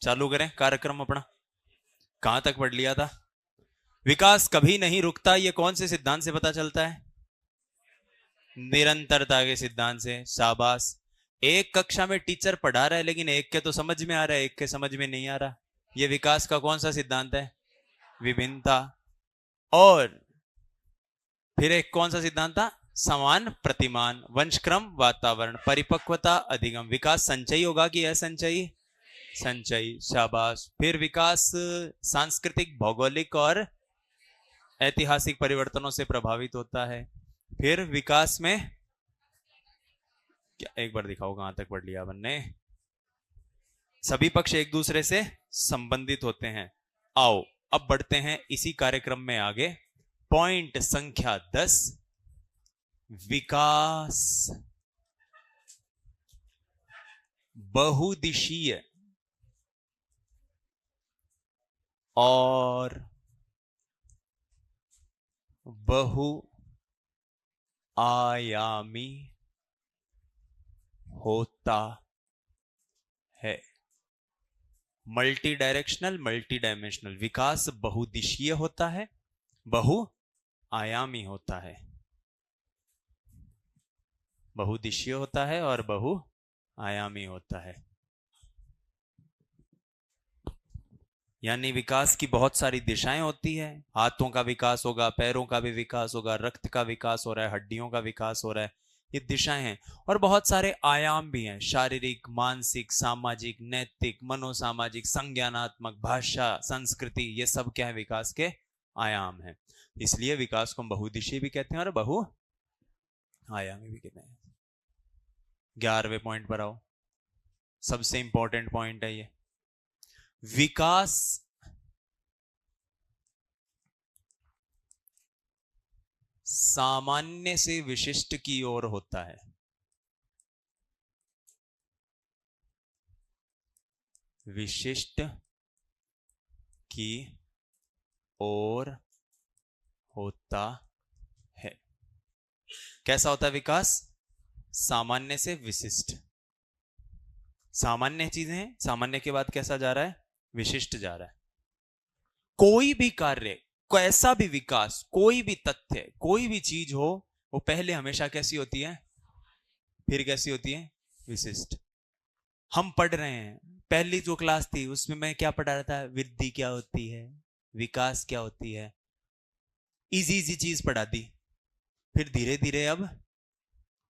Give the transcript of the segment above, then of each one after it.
चालू करें कार्यक्रम अपना। कहां तक पढ़ लिया था? विकास कभी नहीं रुकता, ये कौन से सिद्धांत से पता चलता है? निरंतरता के सिद्धांत से। शाबाश। एक कक्षा में टीचर पढ़ा रहा है लेकिन एक के तो समझ में आ रहा है, एक के समझ में नहीं आ रहा। ये विकास का कौन सा सिद्धांत है? विभिन्नता। और फिर एक कौन सा सिद्धांत था? समान प्रतिमान, वंशक्रम, वातावरण, परिपक्वता, अधिगम। विकास संचयी होगा कि असंचयी? संचयी। शाबाश। फिर विकास सांस्कृतिक, भौगोलिक और ऐतिहासिक परिवर्तनों से प्रभावित होता है। फिर विकास में क्या, एक बार दिखाओ कहां तक पढ़ लिया अपन ने? सभी पक्ष एक दूसरे से संबंधित होते हैं। आओ अब बढ़ते हैं इसी कार्यक्रम में आगे। पॉइंट संख्या 10, विकास बहुदिशीय और बहुआयामी होता है। Multi directional, multi dimensional. विकास बहुदिशीय होता है, बहुआयामी होता है। बहुदिशीय होता है और बहुआयामी होता है। यानी विकास की बहुत सारी दिशाएं होती है। हाथों का विकास होगा, पैरों का भी विकास होगा, रक्त का विकास हो रहा है, हड्डियों का विकास हो रहा है। ये दिशाएं हैं। और बहुत सारे आयाम भी हैं, शारीरिक, मानसिक, सामाजिक, नैतिक, मनोसामाजिक, संज्ञानात्मक, भाषा, संस्कृति। ये सब क्या है? विकास के आयाम है। इसलिए विकास को हम बहुदिशीय भी कहते हैं और बहुआयामी भी कहते हैं। 11वें पॉइंट पर आओ। सबसे इंपॉर्टेंट पॉइंट है ये। विकास सामान्य से विशिष्ट की ओर होता है। विशिष्ट की ओर होता है। कैसा होता है विकास? सामान्य से विशिष्ट। सामान्य चीजें हैं, सामान्य के बाद कैसा जा रहा है? विशिष्ट जा रहा है। कोई भी कार्य, कैसा भी विकास, कोई भी तथ्य, कोई भी चीज हो, वो पहले हमेशा कैसी होती है? फिर कैसी होती है? विशिष्ट। हम पढ़ रहे हैं, पहली जो क्लास थी उसमें मैं क्या पढ़ा रहा था? वृद्धि क्या होती है, विकास क्या होती है। इजी इजी चीज पढ़ा दी। फिर धीरे धीरे अब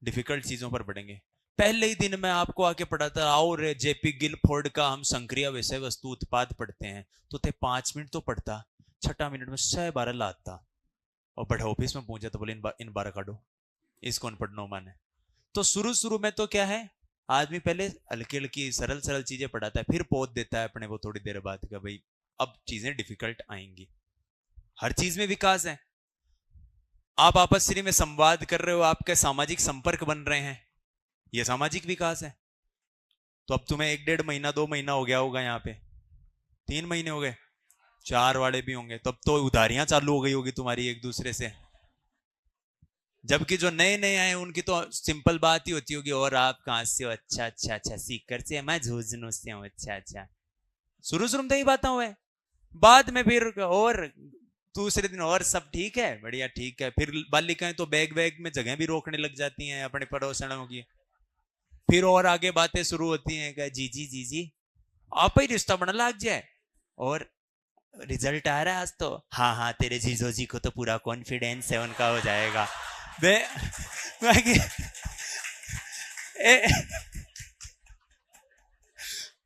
डिफिकल्ट चीजों पर पढ़ेंगे। पहले ही दिन मैं आपको आके पढ़ाता, और जेपी गिलफोर्ड का हम संक्रिय विषय वस्तु उत्पाद पढ़ते हैं, तो थे 5 मिनट तो पढ़ता, 6 मिनट में 6 12 लाता। और बड़ा ऑफिस में पहुंचा तो बोले इन 12 काटो, इसको पढ़नो माने। तो शुरू शुरू में तो क्या है, आदमी पहले हल्की हल्की सरल सरल चीजें पढ़ाता है, फिर पहुंच देता है अपने को थोड़ी देर बाद का भाई अब चीजें डिफिकल्ट आएंगी। हर चीज में विकास है। आप आपस में संवाद कर रहे हो, आपके सामाजिक संपर्क बन रहे हैं, यह सामाजिक विकास है। तो अब तुम्हें 1 1.5 महीना 2 महीना हो गया होगा, यहाँ पे 3 महीने हो गए, 4 वाले भी होंगे, तब तो उधारियां चालू हो गई होगी तुम्हारी एक दूसरे से। जबकि जो नए नए आए उनकी तो सिंपल बात ही होती होगी, और आप कहां से हो? अच्छा अच्छा अच्छा, सीकर से, मैं झुंझुनू से हूं। अच्छा अच्छा। शुरू शुरू में तो यही बातें हुए, बाद में फिर और दूसरे दिन और सब ठीक है, बढ़िया ठीक है। फिर बालिकाएं तो बैग बैग में जगह भी रोकने लग जाती हैं अपने पड़ोसनों की। फिर और आगे बातें शुरू होती हैं कि जीजी जीजी आप ही रिश्ता बना लग जाए, और रिजल्ट आ रहा है आज तो, हाँ हाँ तेरे जीजो जी को तो पूरा कॉन्फिडेंस है, उनका हो जाएगा। बे ए,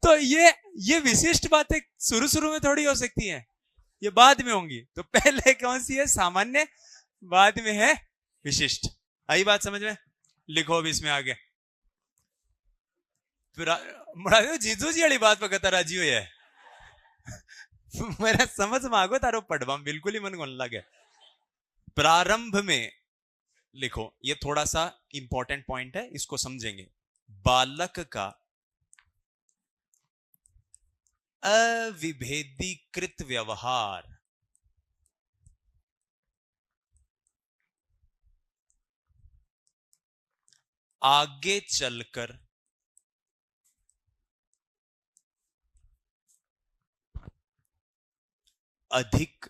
तो ये विशिष्ट बातें शुरू शुरू में थोड़ी हो सकती हैं, ये बाद में होंगी। तो पहले कौन सी है? सामान्य, बाद में है विशिष्ट। आई बात समझ में? लिखो अब इसमें आगे। जीजू जी वाली बात पर कहता राजी हुई है। मेरा समझ में आगो तारो पढ़वा बिल्कुल ही मन को लगे। प्रारंभ में लिखो, ये थोड़ा सा इंपॉर्टेंट पॉइंट है, इसको समझेंगे। बालक का अविभेदीकृत व्यवहार आगे चलकर अधिक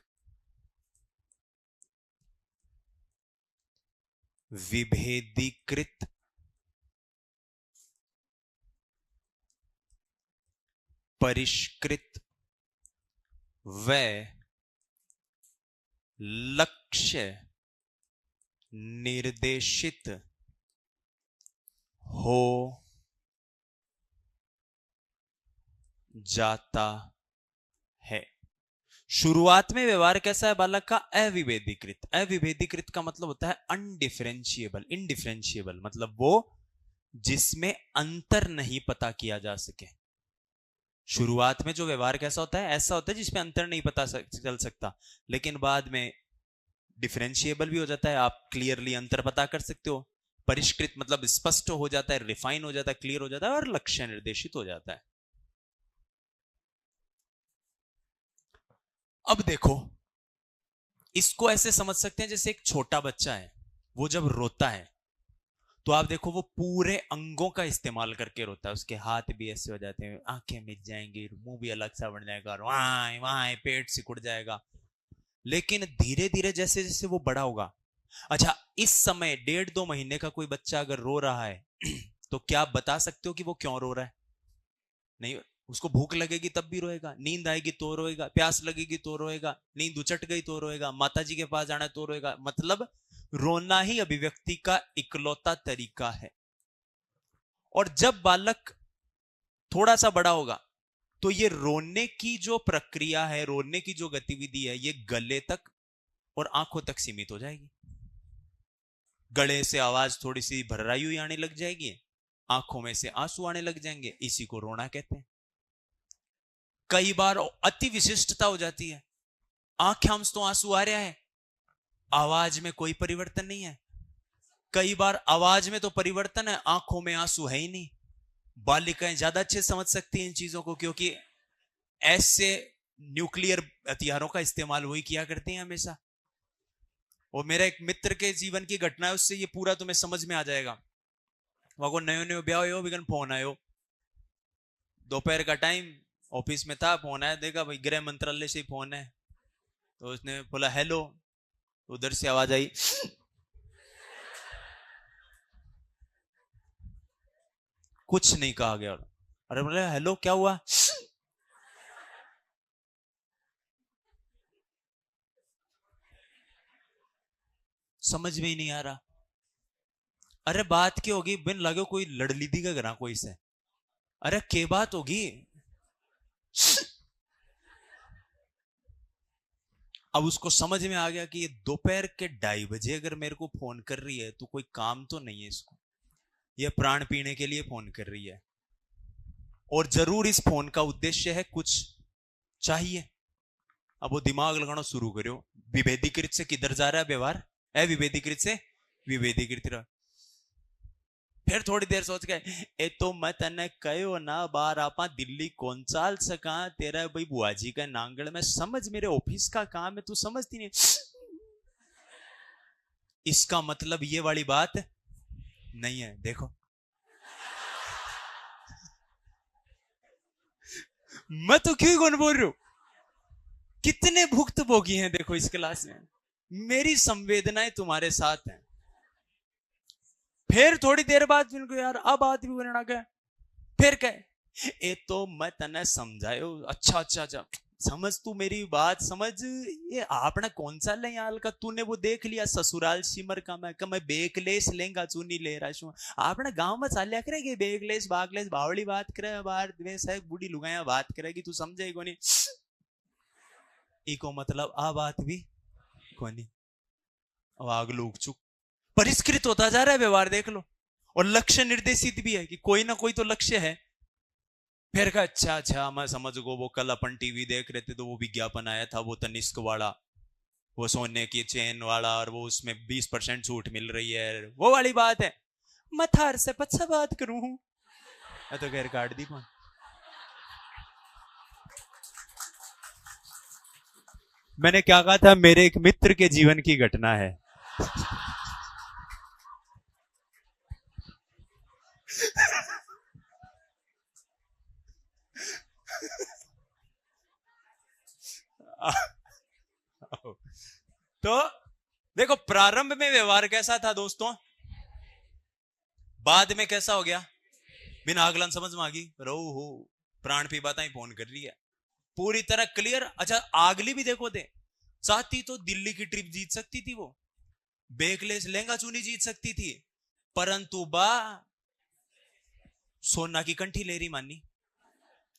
विभेदीकृत परिष्कृत व लक्ष्य निर्देशित हो जाता है। शुरुआत में व्यवहार कैसा है बालक का? अविभेदीकृत। अविभेदीकृत का मतलब होता है अनडिफरेंशिएबल, इनडिफरेंशिएबल, मतलब वो जिसमें अंतर नहीं पता किया जा सके। शुरुआत में जो व्यवहार कैसा होता है? ऐसा होता है जिसमें अंतर नहीं पता चल सकता, लेकिन बाद में डिफरेंशिएबल भी हो जाता है, आप क्लियरली अंतर पता कर सकते हो। परिष्कृत मतलब स्पष्ट हो जाता है, रिफाइन हो जाता है, क्लियर हो जाता है, और लक्ष्य निर्देशित हो जाता है। अब देखो, इसको ऐसे समझ सकते हैं जैसे एक छोटा बच्चा है, वो जब रोता है तो आप देखो वो पूरे अंगों का इस्तेमाल करके रोता है। उसके हाथ भी ऐसे हो जाते हैं, आंखें मिच जाएंगी, मुंह भी अलग सा बन जाएगा, और वहां वहां पेट सिकुड़ जाएगा। लेकिन धीरे धीरे जैसे जैसे वो बड़ा होगा, अच्छा इस समय 1.5-2 महीने का कोई बच्चा अगर रो रहा है तो क्या आप बता सकते हो कि वो क्यों रो रहा है? नहीं। उसको भूख लगेगी तब भी रोएगा, नींद आएगी तो रोएगा, प्यास लगेगी तो रोएगा, नींद उचट गई तो रोएगा, माताजी के पास जाना है तो रोएगा। मतलब रोना ही अभिव्यक्ति का इकलौता तरीका है। और जब बालक थोड़ा सा बड़ा होगा तो ये रोने की जो प्रक्रिया है, रोने की जो गतिविधि है, ये गले तक और आंखों तक सीमित हो जाएगी। गले से आवाज थोड़ी सी भर्राई हुई आने लग जाएगी, आंखों में से आंसू आने लग जाएंगे, इसी को रोना कहते हैं। कई बार अति विशिष्टता हो जाती है, आंखें तो आंसू आ रहा है, आवाज में कोई परिवर्तन नहीं है। कई बार आवाज में तो परिवर्तन है, आंखों में आंसू है ही नहीं। बालिकाएं ज्यादा अच्छे समझ सकती हैं इन चीजों को, क्योंकि ऐसे न्यूक्लियर हथियारों का इस्तेमाल वही किया करते हैं हमेशा। और मेरा एक मित्र के जीवन की घटना है, उससे ये पूरा तुम्हें समझ में आ जाएगा। वहां को नयो नयो ब्याह हो, बिगन फोन आयो, दोपहर का टाइम, ऑफिस में था, फोन आया, देखा भाई गृह मंत्रालय से ही फोन है। तो उसने बोला हेलो, उधर से आवाज आई, कुछ नहीं कहा गया। अरे बोले हेलो क्या हुआ? समझ में ही नहीं आ रहा। अरे बात क्या होगी? बिन लगे कोई लड़ ली थी का कोई से? अरे के बात होगी? अब उसको समझ में आ गया कि ये दोपहर के 2:30 अगर मेरे को फोन कर रही है तो कोई काम तो नहीं है इसको, ये प्राण पीने के लिए फोन कर रही है, और जरूर इस फोन का उद्देश्य है, कुछ चाहिए। अब वो दिमाग लगाना शुरू करो, विभेदीकृत से किधर जा रहा है व्यवहार? अविभेदीकृत से विभेदीकृत। फिर थोड़ी देर सोच गए, ए तो मैं तने कहो ना बार आपा दिल्ली कौन चाल सका, तेरा भाई बुआजी का नांगल में, समझ मेरे ऑफिस का काम है, तू समझती नहीं। इसका मतलब ये वाली बात नहीं है। देखो मैं तो क्यों कौन बोल रहा हूं, कितने भुक्तभोगी हैं देखो इस क्लास में, मेरी संवेदनाएं तुम्हारे साथ हैं। फिर थोड़ी देर बाद इनको यार अब आदमी बनना गया, फिर कहे ए तो मैं तने समझायो, अच्छा अच्छा अच्छा, समझ तू मेरी बात समझ, ये आपने कौन सा ले याल का, तूने वो देख लिया ससुराल सिमर का, मैं बेकलेस लेंगा चुनी ले रहा हूं, आपने गांव में चालिया करेगी बेकलेस बागलेस बावड़ी बात करे, बाहर द्वेष है बूढ़ी लुगाया बात करेगी, तू समझेगी कोनी। इको मतलब आ बात भी कोनी, आग लूक चुक परिष्कृत होता जा रहा है व्यवहार, देख लो। और लक्ष्य निर्देशित भी है कि कोई ना कोई तो लक्ष्य है। फिर का अच्छा अच्छा मैं समझ गो, वो कल अपन टीवी देख रहे थे तो वो विज्ञापन आया था, वो तनिष्क वाला, वो सोने की चेन वाला, और वो उसमें 20% छूट मिल रही है, वो वाली बात है। मैं थार से पच्छा बात करूं, मैं तो खैर काट दी फोन। मैंने क्या कहा था, मेरे एक मित्र के जीवन की घटना है। को। तो देखो प्रारंभ में व्यवहार कैसा था दोस्तों, बाद में कैसा हो गया, बिना आगलन समझ में आ गई, रो हो प्राण पीबाता ही फोन कर रही है, पूरी तरह क्लियर। अच्छा आगली भी देखो दे, चाहती तो दिल्ली की ट्रिप जीत सकती थी, वो बेकलेस लहंगा चुनी जीत सकती थी, परंतु बा सोना की कंठी ले रही मानी।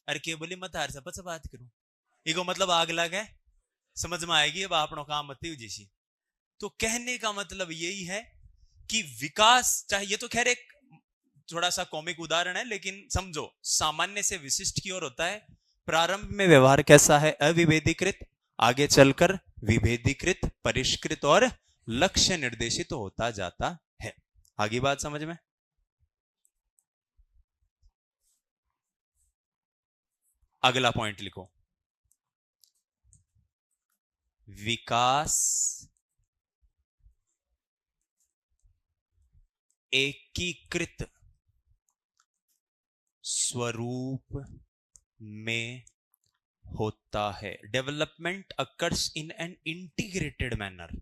अरे के बोली मत हार सपत से बात करूं, इको मतलब आग लग है, समझ में आएगी अब आपनो काम मत जैसी। तो कहने का मतलब यही है कि विकास चाहे, ये तो खैर एक थोड़ा सा कॉमिक उदाहरण है, लेकिन समझो सामान्य से विशिष्ट की ओर होता है। प्रारंभ में व्यवहार कैसा है, अविभेदीकृत, आगे चलकर विभेदीकृत, परिष्कृत और लक्ष्य निर्देशित तो होता जाता है। आगे बात समझ में। अगला पॉइंट लिखो, विकास एकीकृत स्वरूप में होता है। Development occurs in an integrated manner.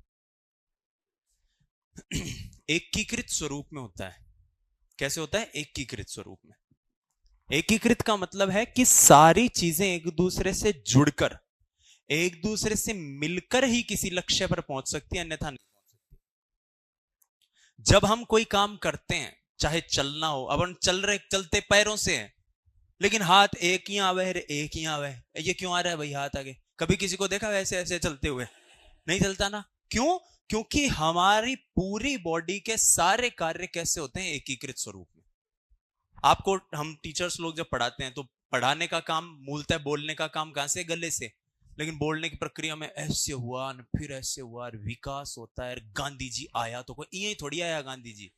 एकीकृत स्वरूप में होता है। कैसे होता है, एकीकृत स्वरूप में। एकीकृत का मतलब है कि सारी चीजें एक दूसरे से जुड़कर, एक दूसरे से मिलकर ही किसी लक्ष्य पर पहुंच सकती है, अन्यथा नहीं पहुंच सकती। जब हम कोई काम करते हैं, चाहे चलना हो, अब हम चल रहे, चलते पैरों से हैं, लेकिन हाथ एक ही आवे है, एक ही आवे है, ये क्यों आ रहा है भाई हाथ आगे? कभी किसी को देखा वैसे ऐसे चलते हुए? नहीं चलता ना। क्यों? क्योंकि हमारी पूरी बॉडी के सारे कार्य कैसे होते हैं, एकीकृत स्वरूप में। आपको हम टीचर्स लोग जब पढ़ाते हैं तो पढ़ाने का काम मूलतः बोलने का काम कहां से, गले से, लेकिन बोलने की प्रक्रिया में ऐसे हुआ न फिर ऐसे हुआ, विकास होता है। गांधी जी आया तो कोई यही थोड़ी आया गांधी जी,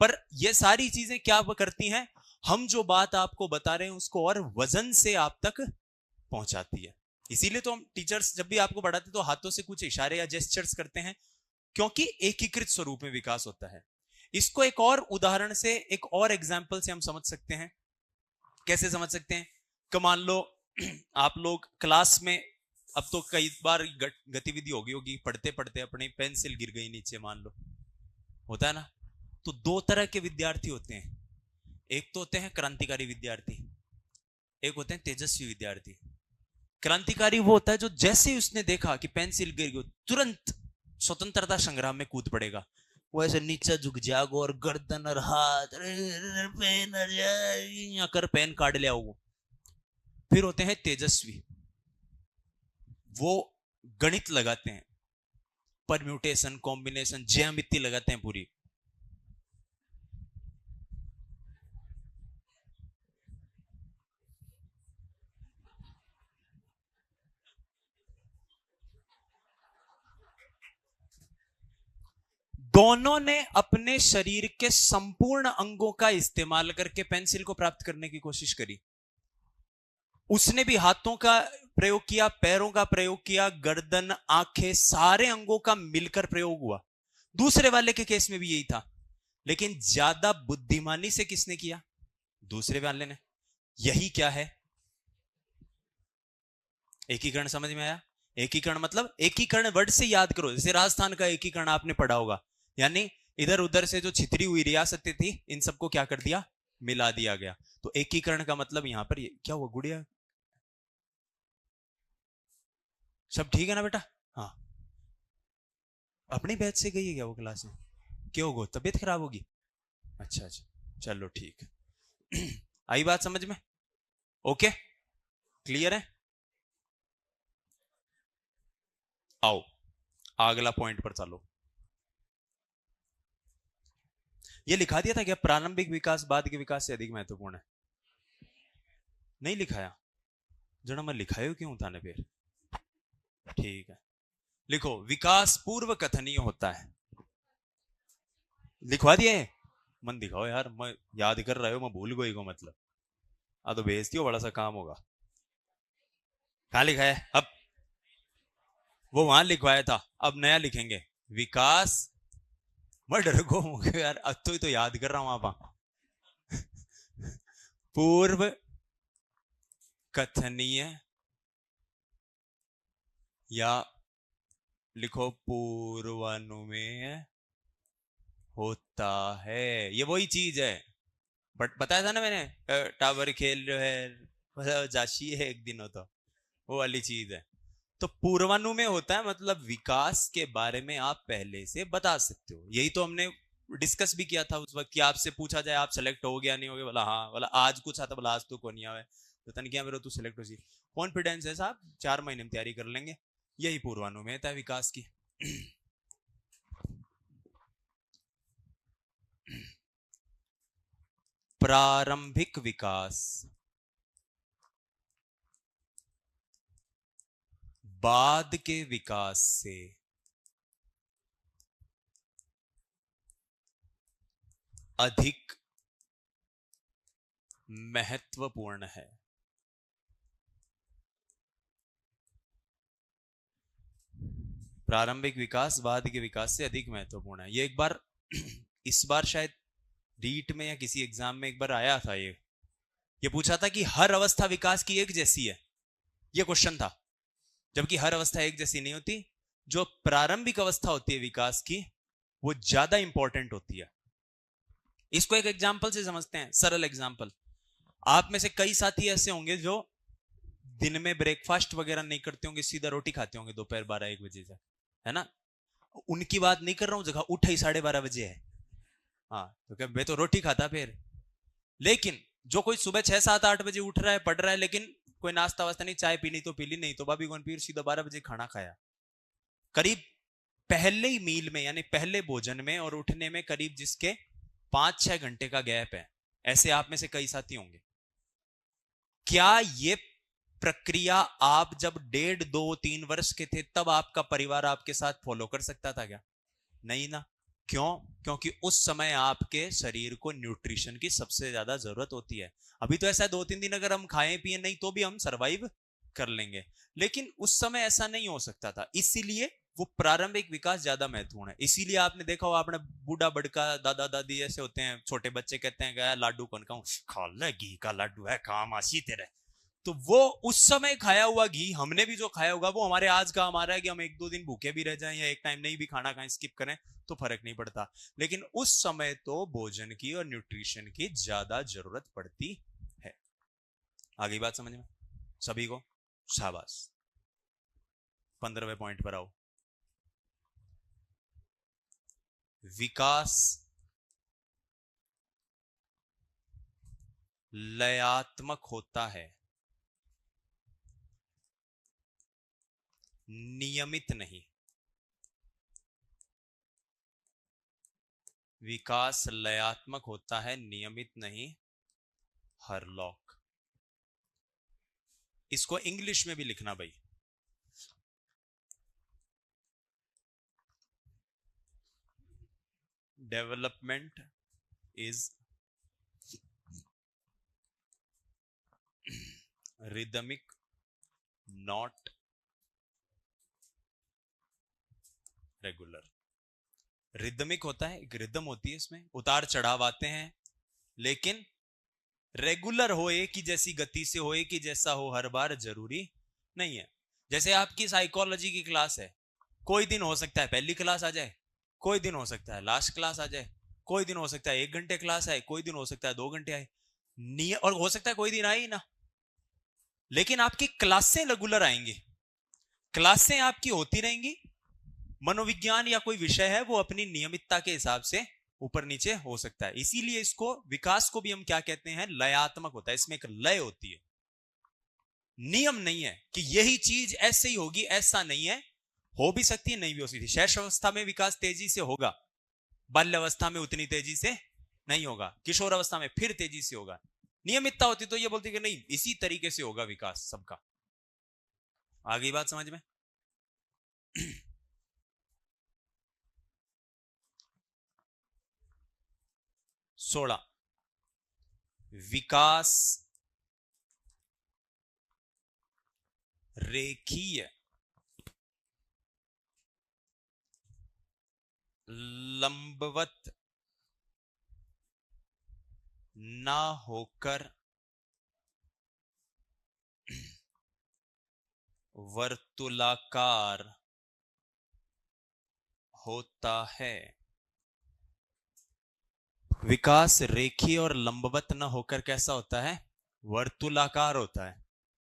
पर ये सारी चीजें क्या करती हैं, हम जो बात आपको बता रहे हैं उसको और वजन से आप तक पहुंचाती है। इसीलिए तो हम टीचर्स जब भी आपको पढ़ाते तो हाथों से कुछ इशारे या जेस्चर्स करते हैं, क्योंकि एकीकृत स्वरूप में विकास होता है। इसको एक और उदाहरण से, एक और एग्जाम्पल से हम समझ सकते हैं। कैसे समझ सकते हैं? कि मान लो आप लोग क्लास में, अब तो कई बार गतिविधि होगी पढ़ते पढ़ते अपनी पेंसिल गिर गई नीचे, मान लो, होता है ना। तो दो तरह के विद्यार्थी होते हैं, एक तो होते हैं क्रांतिकारी विद्यार्थी, एक होते हैं तेजस्वी विद्यार्थी। क्रांतिकारी वो होता है जो जैसे ही उसने देखा कि पेंसिल गिर गई तुरंत स्वतंत्रता संग्राम में कूद पड़ेगा। वो ऐसे नीचे झुक जाएगा और गर्दन और हाथ पेन यहाँ कर पेन काट लिया वो। फिर होते हैं तेजस्वी, वो गणित लगाते हैं, परम्यूटेशन कॉम्बिनेशन ज्यामिति लगाते हैं पूरी। दोनों ने अपने शरीर के संपूर्ण अंगों का इस्तेमाल करके पेंसिल को प्राप्त करने की कोशिश करी। उसने भी हाथों का प्रयोग किया, पैरों का प्रयोग किया, गर्दन, आंखें, सारे अंगों का मिलकर प्रयोग हुआ। दूसरे वाले के केस में भी यही था, लेकिन ज्यादा बुद्धिमानी से किसने किया? दूसरे वाले ने। यही क्या है? एकीकरण। समझ में आया? एकीकरण मतलब, एकीकरण वर्ड से याद करो, जैसे राजस्थान का एकीकरण आपने पढ़ा होगा, यानी इधर उधर से जो छितरी हुई रियासतें थी इन सबको क्या कर दिया, मिला दिया गया। तो एकीकरण का मतलब यहां पर क्या हुआ? गुड़िया सब ठीक है ना बेटा? हाँ, अपनी बैच से गई है क्या वो क्लास में? क्यों गो, तबीयत खराब होगी? अच्छा अच्छा, चलो ठीक है। आई बात समझ में? ओके, क्लियर है? आओ अगला पॉइंट पर चलो। ये लिखा दिया था क्या, प्रारंभिक विकास बाद के विकास से अधिक महत्वपूर्ण है? नहीं लिखाया? जरा मैं लिखायो क्यों था ना फिर? ठीक है, लिखो, विकास पूर्व कथनीय होता है। लिखवा दिए? मन दिखाओ यार, मैं याद कर रहा हूं, मैं भूल गई को मतलब। तो भेजती हो, बड़ा सा काम होगा। कहां लिखा है अब? वो वहां लिखवाया था, अब नया लिखेंगे। विकास, मैं डर को यार, अब तो याद कर रहा हूं आप। पूर्व कथनीय या लिखो पूर्वानुमेय होता है, ये वही चीज है। बट बताया था ना मैंने, टावर खेल जो है मतलब जाशी है एक दिन होता, वो वाली चीज है। तो पूर्वानुमेय होता है मतलब विकास के बारे में आप पहले से बता सकते हो। यही तो हमने डिस्कस भी किया था उस वक्त कि आपसे पूछा जाए आप सेलेक्ट हो गया नहीं हो गया, बोला हाँ, बोला आज कुछ आता, बोला आज तो कौन नहीं आवे, तो तन क्या मेरे तू सिलेक्ट हो सी। कॉन्फिडेंस है साहब, 4 महीने में तैयारी कर लेंगे। यही पूर्वानुमेयता है विकास की। प्रारंभिक विकास बाद के विकास से अधिक महत्वपूर्ण है। प्रारंभिक विकास बाद के विकास से अधिक महत्वपूर्ण है, ये एक बार इस बार शायद रीट में या किसी एग्जाम में एक बार आया था। ये पूछा था कि हर अवस्था विकास की एक जैसी है, ये क्वेश्चन था। जबकि हर अवस्था एक जैसी नहीं होती, जो प्रारंभिक अवस्था होती है विकास की वो ज्यादा इंपॉर्टेंट होती है। इसको एक एग्जाम्पल से समझते हैं, सरल एग्जाम्पल। आप में से कई साथी ऐसे होंगे जो दिन में ब्रेकफास्ट वगैरह नहीं करते होंगे, सीधा रोटी खाते होंगे दोपहर 12-1 बजे से, है ना। उनकी बात नहीं कर रहा हूं, जगह उठे ही 12:30 बजे है, हाँ तो क्या मैं तो रोटी खाता फिर। लेकिन जो कोई सुबह 6, 7, 8 बजे उठ रहा है, पढ़ रहा है, लेकिन कोई नाश्ता वास्ता नहीं, चाय पी ली तो पी ली, नहीं तो भाभी कौन पी, सीधा 12 बजे खाना खाया। करीब पहले ही मील में यानी पहले भोजन में और उठने में करीब जिसके 5-6 घंटे का गैप है, ऐसे आप में से कई साथी होंगे। क्या ये प्रक्रिया आप जब 1.5, 2, 3 वर्ष के थे तब आपका परिवार आपके साथ फॉलो कर सकता था क्या? नहीं ना। क्यों? क्योंकि उस समय आपके शरीर को न्यूट्रिशन की सबसे ज्यादा जरूरत होती है। अभी तो ऐसा है 2-3 दिन अगर हम खाएं पिए नहीं तो भी हम सरवाइव कर लेंगे, लेकिन उस समय ऐसा नहीं हो सकता था। इसीलिए वो प्रारंभिक विकास ज्यादा महत्वपूर्ण है। इसीलिए आपने देखा हो, आपने बूढ़ा बड़का दादा दादी ऐसे होते हैं, छोटे बच्चे कहते हैं क्या लाडू कौन खाऊं, खा ले घी का लाडू है, काम आसी तेरे। तो वो उस समय खाया हुआ घी हमने भी जो खाया होगा वो हमारे आज का हमारा है कि हम 1-2 दिन भूखे भी रह जाएं या एक टाइम नहीं भी खाना खाएं, स्किप करें तो फर्क नहीं पड़ता। लेकिन उस समय तो भोजन की और न्यूट्रिशन की ज्यादा जरूरत पड़ती है। आगे बात समझ में सभी को? शाबाश। 15वें पॉइंट पर आओ। विकास लयात्मक होता है, नियमित नहीं। विकास लयात्मक होता है, नियमित नहीं। हरलॉक। इसको इंग्लिश में भी लिखना भाई। Development is rhythmic not regular. Rhythmic होता है, एक रिदम होती है, इसमें उतार चढ़ाव आते हैं, लेकिन रेगुलर हो, एक ही जैसी गति से हो, एक ही जैसा हो हर बार जरूरी नहीं है। जैसे आपकी साइकोलॉजी की क्लास है, कोई दिन हो सकता है पहली क्लास आ जाए, कोई दिन हो सकता है लास्ट क्लास आ जाए, कोई दिन हो सकता है 1 घंटे क्लास आए, कोई दिन हो सकता है 2 घंटे आए, और हो सकता है कोई दिन आए ही ना। लेकिन आपकी क्लासें रेगुलर आएंगी, क्लासें आपकी होती रहेंगी। मनोविज्ञान या कोई विषय है वो अपनी नियमितता के हिसाब से ऊपर नीचे हो सकता है। इसीलिए इसको विकास को भी हम क्या कहते हैं, लयात्मक होता है। इसमें एक लय होती है, नियम नहीं है कि यही चीज ऐसे ही होगी, ऐसा नहीं है। हो भी सकती है, नहीं भी हो सकती। शैशवावस्था में विकास तेजी से होगा, बाल्यावस्था में उतनी तेजी से नहीं होगा, किशोर अवस्था में फिर तेजी से होगा। नियमितता होती तो ये बोलती कि नहीं इसी तरीके से होगा विकास सबका। आगे बात समझ में? 16 विकास रेखीय लंबवत ना होकर वर्तुलाकार होता है। विकास रेखीय और लंबवत न होकर कैसा होता है? वर्तुलाकार होता है।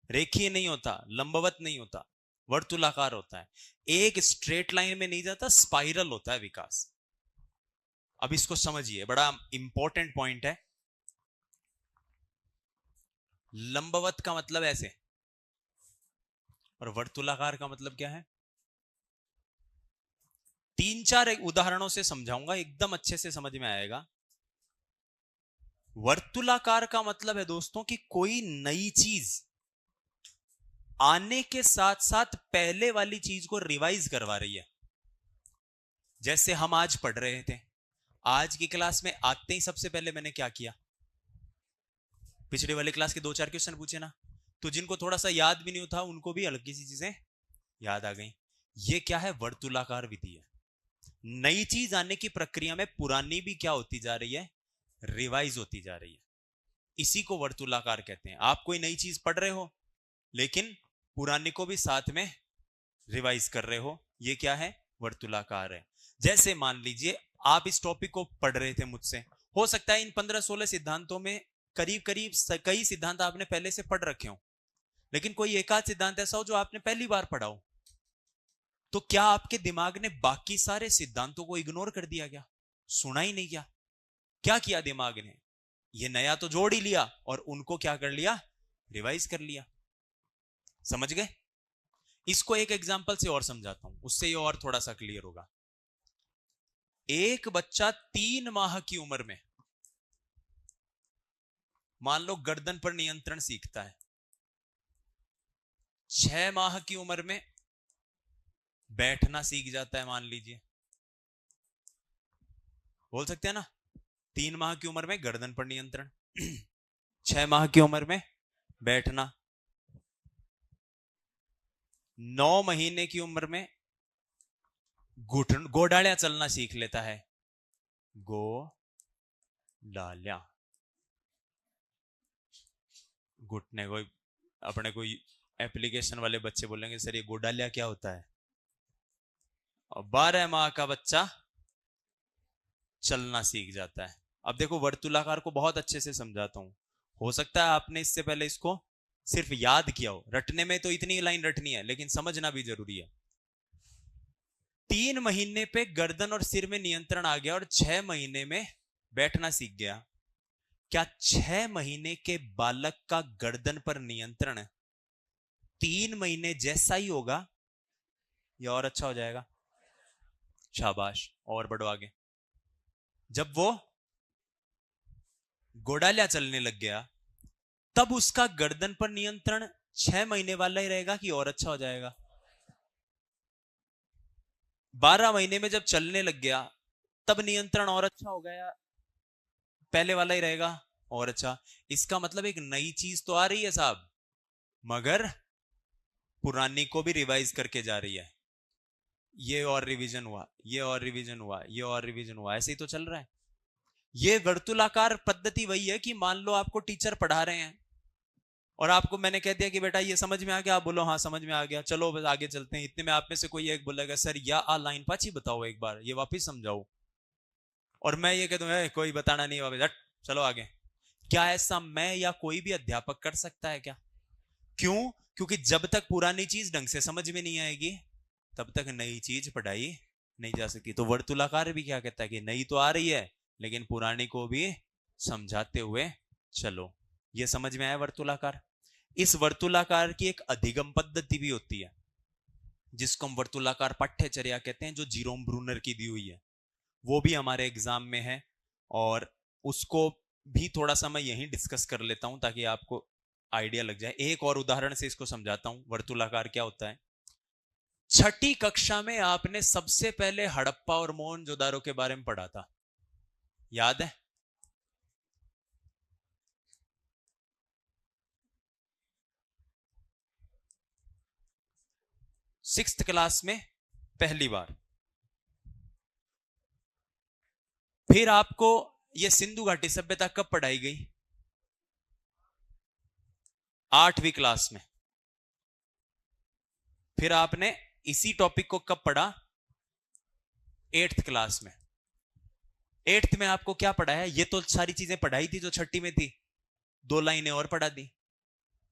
रेखीय नहीं होता, लंबवत नहीं होता, वर्तुलाकार होता है। एक स्ट्रेट लाइन में नहीं जाता, स्पाइरल होता है विकास। अब इसको समझिए, बड़ा इंपॉर्टेंट पॉइंट है। लंबवत का मतलब ऐसे, और वर्तुलाकार का मतलब क्या है? 3-4 उदाहरणों से समझाऊंगा, एकदम अच्छे से समझ में आएगा। वर्तुलाकार का मतलब है दोस्तों कि कोई नई चीज आने के साथ साथ पहले वाली चीज को रिवाइज करवा रही है। जैसे हम आज पढ़ रहे थे, आज की क्लास में आते ही सबसे पहले मैंने क्या किया? पिछले वाले क्लास के 2-4 क्वेश्चन पूछे ना, तो जिनको थोड़ा सा याद भी नहीं था उनको भी हल्की सी चीजें याद आ गई। ये क्या है? वर्तुलाकार विधि है। नई चीज आने की प्रक्रिया में पुरानी भी क्या होती जा रही है? रिवाइज होती जा रही है। इसी को वर्तुलाकार कहते हैं। आप कोई नई चीज पढ़ रहे हो लेकिन पुरानी को भी साथ में रिवाइज कर रहे हो, ये क्या है? वर्तुलाकार है। जैसे मान लीजिए आप इस टॉपिक को पढ़ रहे थे मुझसे, हो सकता है इन 15-16 सिद्धांतों में करीब करीब कई सिद्धांत आपने पहले से पढ़ रखे हो, लेकिन कोई एक आध सिद्धांत ऐसा हो जो आपने पहली बार पढ़ा हो। तो क्या आपके दिमाग ने बाकी सारे सिद्धांतों को इग्नोर कर दिया? क्या सुना ही नहीं? क्या किया दिमाग ने? ये नया तो जोड़ ही लिया और उनको क्या कर लिया? रिवाइज कर लिया। समझ गए? इसको एक एग्जांपल से और समझाता हूं, उससे ये और थोड़ा सा क्लियर होगा। एक बच्चा 3 माह की उम्र में मान लो गर्दन पर नियंत्रण सीखता है। 6 माह की उम्र में बैठना सीख जाता है, मान लीजिए। बोल सकते हैं ना? 3 माह की उम्र में गर्दन पर नियंत्रण, 6 माह की उम्र में बैठना, 9 महीने की उम्र में घुटन गोडालियां चलना सीख लेता है। गोडालियां, घुटने को अपने कोई एप्लीकेशन वाले बच्चे बोलेंगे सर ये गोडालिया क्या होता है। और 12 माह का बच्चा चलना सीख जाता है। अब देखो वर्तुलाकार को बहुत अच्छे से समझाता हूं। हो सकता है आपने इससे पहले इसको सिर्फ याद किया हो, रटने में तो इतनी लाइन रटनी है लेकिन समझना भी जरूरी है। 3 महीने पे गर्दन और सिर में नियंत्रण आ गया और 6 महीने में बैठना सीख गया। क्या 6 महीने के बालक का गर्दन पर नियंत्रण 3 महीने जैसा ही होगा या और अच्छा हो जाएगा? शाबाश, और बढ़ो आगे। जब वो गोडालियां चलने लग गया तब उसका गर्दन पर नियंत्रण 6 महीने वाला ही रहेगा कि और अच्छा हो जाएगा? 12 महीने में जब चलने लग गया तब नियंत्रण और अच्छा हो गया, पहले वाला ही रहेगा और अच्छा? इसका मतलब एक नई चीज तो आ रही है साहब, मगर पुरानी को भी रिवाइज करके जा रही है। ये और रिवीजन हुआ, ये और रिवीजन हुआ, ये और रिवीजन हुआ, ऐसे ही तो चल रहा है। ये वर्तुलाकार पद्धति वही है कि मान लो आपको टीचर पढ़ा रहे हैं और आपको मैंने कह दिया कि बेटा ये समझ में आ गया, आप बोलो हाँ समझ में आ गया, चलो बस आगे चलते हैं। इतने में आप में से कोई एक बोलेगा सर या आ लाइन पाची बताओ एक बार, ये वापिस समझाओ। और मैं ये कह दूं कोई बताना नहीं वापिस हट, चलो आगे। क्या ऐसा मैं या कोई भी अध्यापक कर सकता है क्या? क्यों? क्योंकि जब तक पुरानी चीज ढंग से समझ में नहीं आएगी तब तक नई चीज पढ़ाई नहीं जा सकती। तो वर्तुलाकार भी क्या कहता है कि नई तो आ रही है लेकिन पुरानी को भी समझाते हुए चलो। ये समझ में आया वर्तुलाकार? इस वर्तुलाकार की एक अधिगम पद्धति भी होती है जिसको हम वर्तुलाकार पाठ्यचर्या कहते हैं, जो जीरोम ब्रूनर की दी हुई है। वो भी हमारे एग्जाम में है और उसको भी थोड़ा सा मैं यहीं डिस्कस कर लेता हूं ताकि आपको आइडिया लग जाए। एक और उदाहरण से इसको समझाता हूं वर्तुलाकार क्या होता है। 6ठी कक्षा में आपने सबसे पहले हड़प्पा और मोहनजोदारो के बारे में पढ़ा था, याद है? सिक्स्थ क्लास में पहली बार। फिर आपको यह सिंधु घाटी सभ्यता कब पढ़ाई गई? 8वीं क्लास में। फिर आपने इसी टॉपिक को कब पढ़ा? 8th क्लास में। 8th में आपको क्या पढ़ाया? ये तो सारी चीजें पढ़ाई थी जो छठी में थी। 2 लाइनें और पढ़ा दी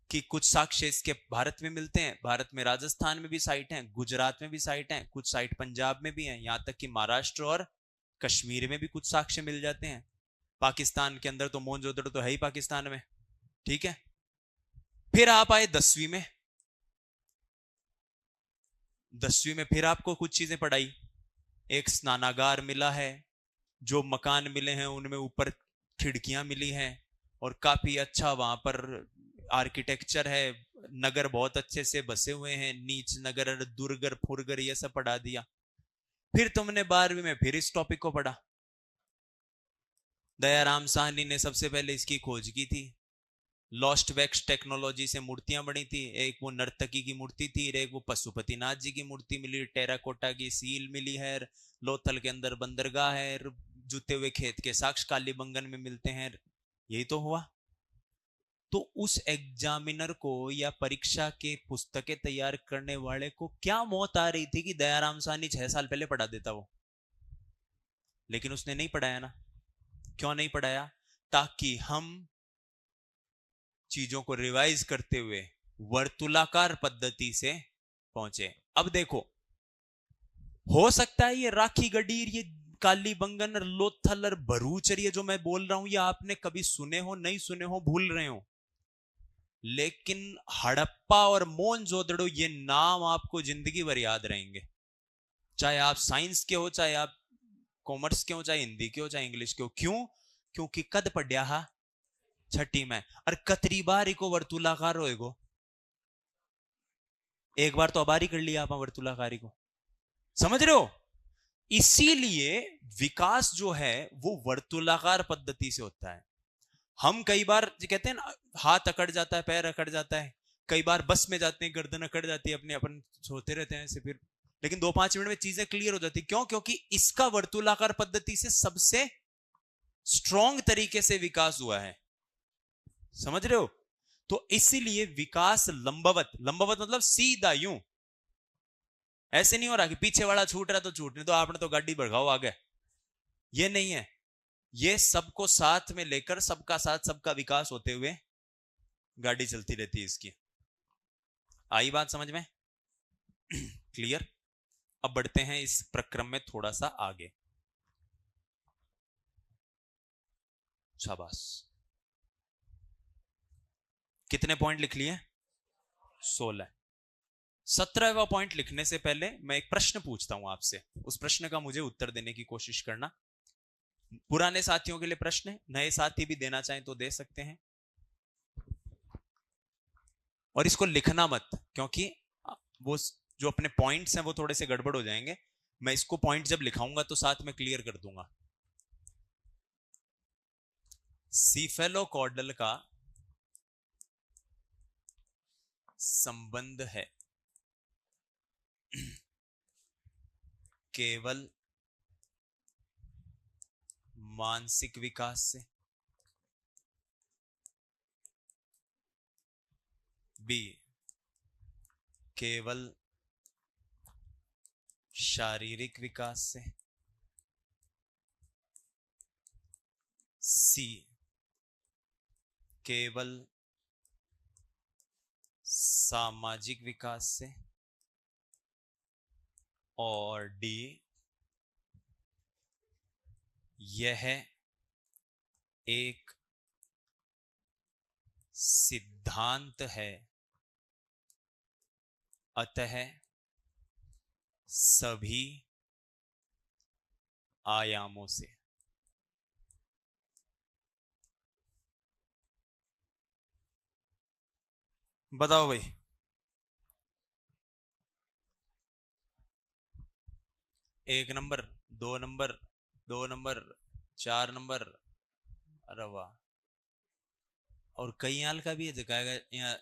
कि कुछ साक्ष्य इसके भारत में मिलते हैं, भारत में राजस्थान में भी साइट हैं, गुजरात में भी साइट हैं, कुछ साइट पंजाब में भी हैं, यहां तक कि महाराष्ट्र और कश्मीर में भी कुछ साक्ष्य मिल जाते हैं। पाकिस्तान के अंदर तो मोहनजोदड़ो तो है ही पाकिस्तान में, ठीक है। फिर आप आए 10वीं में। 10वीं में फिर आपको कुछ चीजें पढ़ाई। एक स्नानागार मिला है, जो मकान मिले हैं उनमें ऊपर खिड़कियां मिली हैं और काफी अच्छा वहां पर आर्किटेक्चर है, नगर बहुत अच्छे से बसे हुए हैं, नीच नगर, दुर्गर, फुरगर, ये सब पढ़ा दिया। फिर तुमने 12वीं में फिर इस टॉपिक को पढ़ा। दयाराम साहनी ने सबसे पहले इसकी खोज की थी। लॉस्ट वैक्स टेक्नोलॉजी से मूर्तियां बनी थी, एक वो नर्तकी की मूर्ति थी, एक वो पशुपतिनाथ जी की मूर्ति मिली, टेराकोटा की सील मिली है, लोथल के अंदर बंदरगाह है, जूते हुए खेत के साक्ष्य कालीबंगन में मिलते हैं। यही तो हुआ। तो उस एग्जामिनर को या परीक्षा के पुस्तकें तैयार करने वाले को क्या मौत आ रही थी कि दयाराम साहनी 6 साल पहले पढ़ा देता वो, लेकिन उसने नहीं पढ़ाया ना। क्यों नहीं पढ़ाया? ताकि हम चीजों को रिवाइज करते हुए वर्तुलाकार पद्धति से पहुंचे। अब देखो, हो सकता है ये राखी गडीर, ये कालीबंगन, लोथल और भरूच, ये जो मैं बोल रहा हूं ये आपने कभी सुने हो, नहीं सुने हो, भूल रहे हो, लेकिन हड़प्पा और मोहनजोदड़ो ये नाम आपको जिंदगी भर याद रहेंगे। चाहे आप साइंस के हो, चाहे आप कॉमर्स के हो, चाहे हिंदी के हो, चाहे इंग्लिश के हो। क्यों? क्योंकि कद पढ़िया हा छठी में, और कतरी बार को वर्तुलाकार होएगो। एक बार तो अबारी कर लिया आप वर्तुलाकारी को, समझ रहे हो? इसीलिए विकास जो है वो वर्तुलाकार पद्धति से होता है। हम कई बार कहते हैं ना, हाथ अकड़ जाता है, पैर अकड़ जाता है, कई बार बस में जाते हैं गर्दन अकड़ जाती है, अपने अपन सोते रहते हैं ऐसे, फिर लेकिन 2-5 मिनट में चीजें क्लियर हो जाती। क्यों? क्योंकि इसका वर्तुलाकार पद्धति से सबसे स्ट्रॉन्ग तरीके से विकास हुआ है। समझ रहे हो? तो इसीलिए विकास लंबवत, लंबवत मतलब सीधा यूं, ऐसे नहीं हो रहा कि पीछे वाला छूट रहा तो छूटने तो आपने तो गाड़ी भड़काओ आगे, ये नहीं है। ये सबको साथ में लेकर, सबका साथ सबका विकास होते हुए गाड़ी चलती रहती है इसकी। आई बात समझ में? क्लियर? अब बढ़ते हैं इस प्रक्रम में थोड़ा सा आगे। शाबाश। कितने पॉइंट लिख लिए? 16। 17वां पॉइंट लिखने से पहले मैं एक प्रश्न पूछता हूं आपसे, उस प्रश्न का मुझे उत्तर देने की कोशिश करना। पुराने साथियों के लिए प्रश्न है, नए साथी भी देना चाहें तो दे सकते हैं। और इसको लिखना मत, क्योंकि वो जो अपने पॉइंट्स हैं वो थोड़े से गड़बड़ हो जाएंगे। मैं इसको पॉइंट जब लिखाऊंगा तो साथ में क्लियर कर दूंगा। सीफेलोकॉर्डल का संबंध है केवल मानसिक विकास से, बी केवल शारीरिक विकास से, सी केवल सामाजिक विकास से, और डी यह एक सिद्धांत है, अतः सभी आयामों से। बताओ भाई, एक नंबर, 2 नंबर, 2 नंबर, 4 नंबर, अरे वाह। और कई हाल का भी है दिखाएगा यहाँ,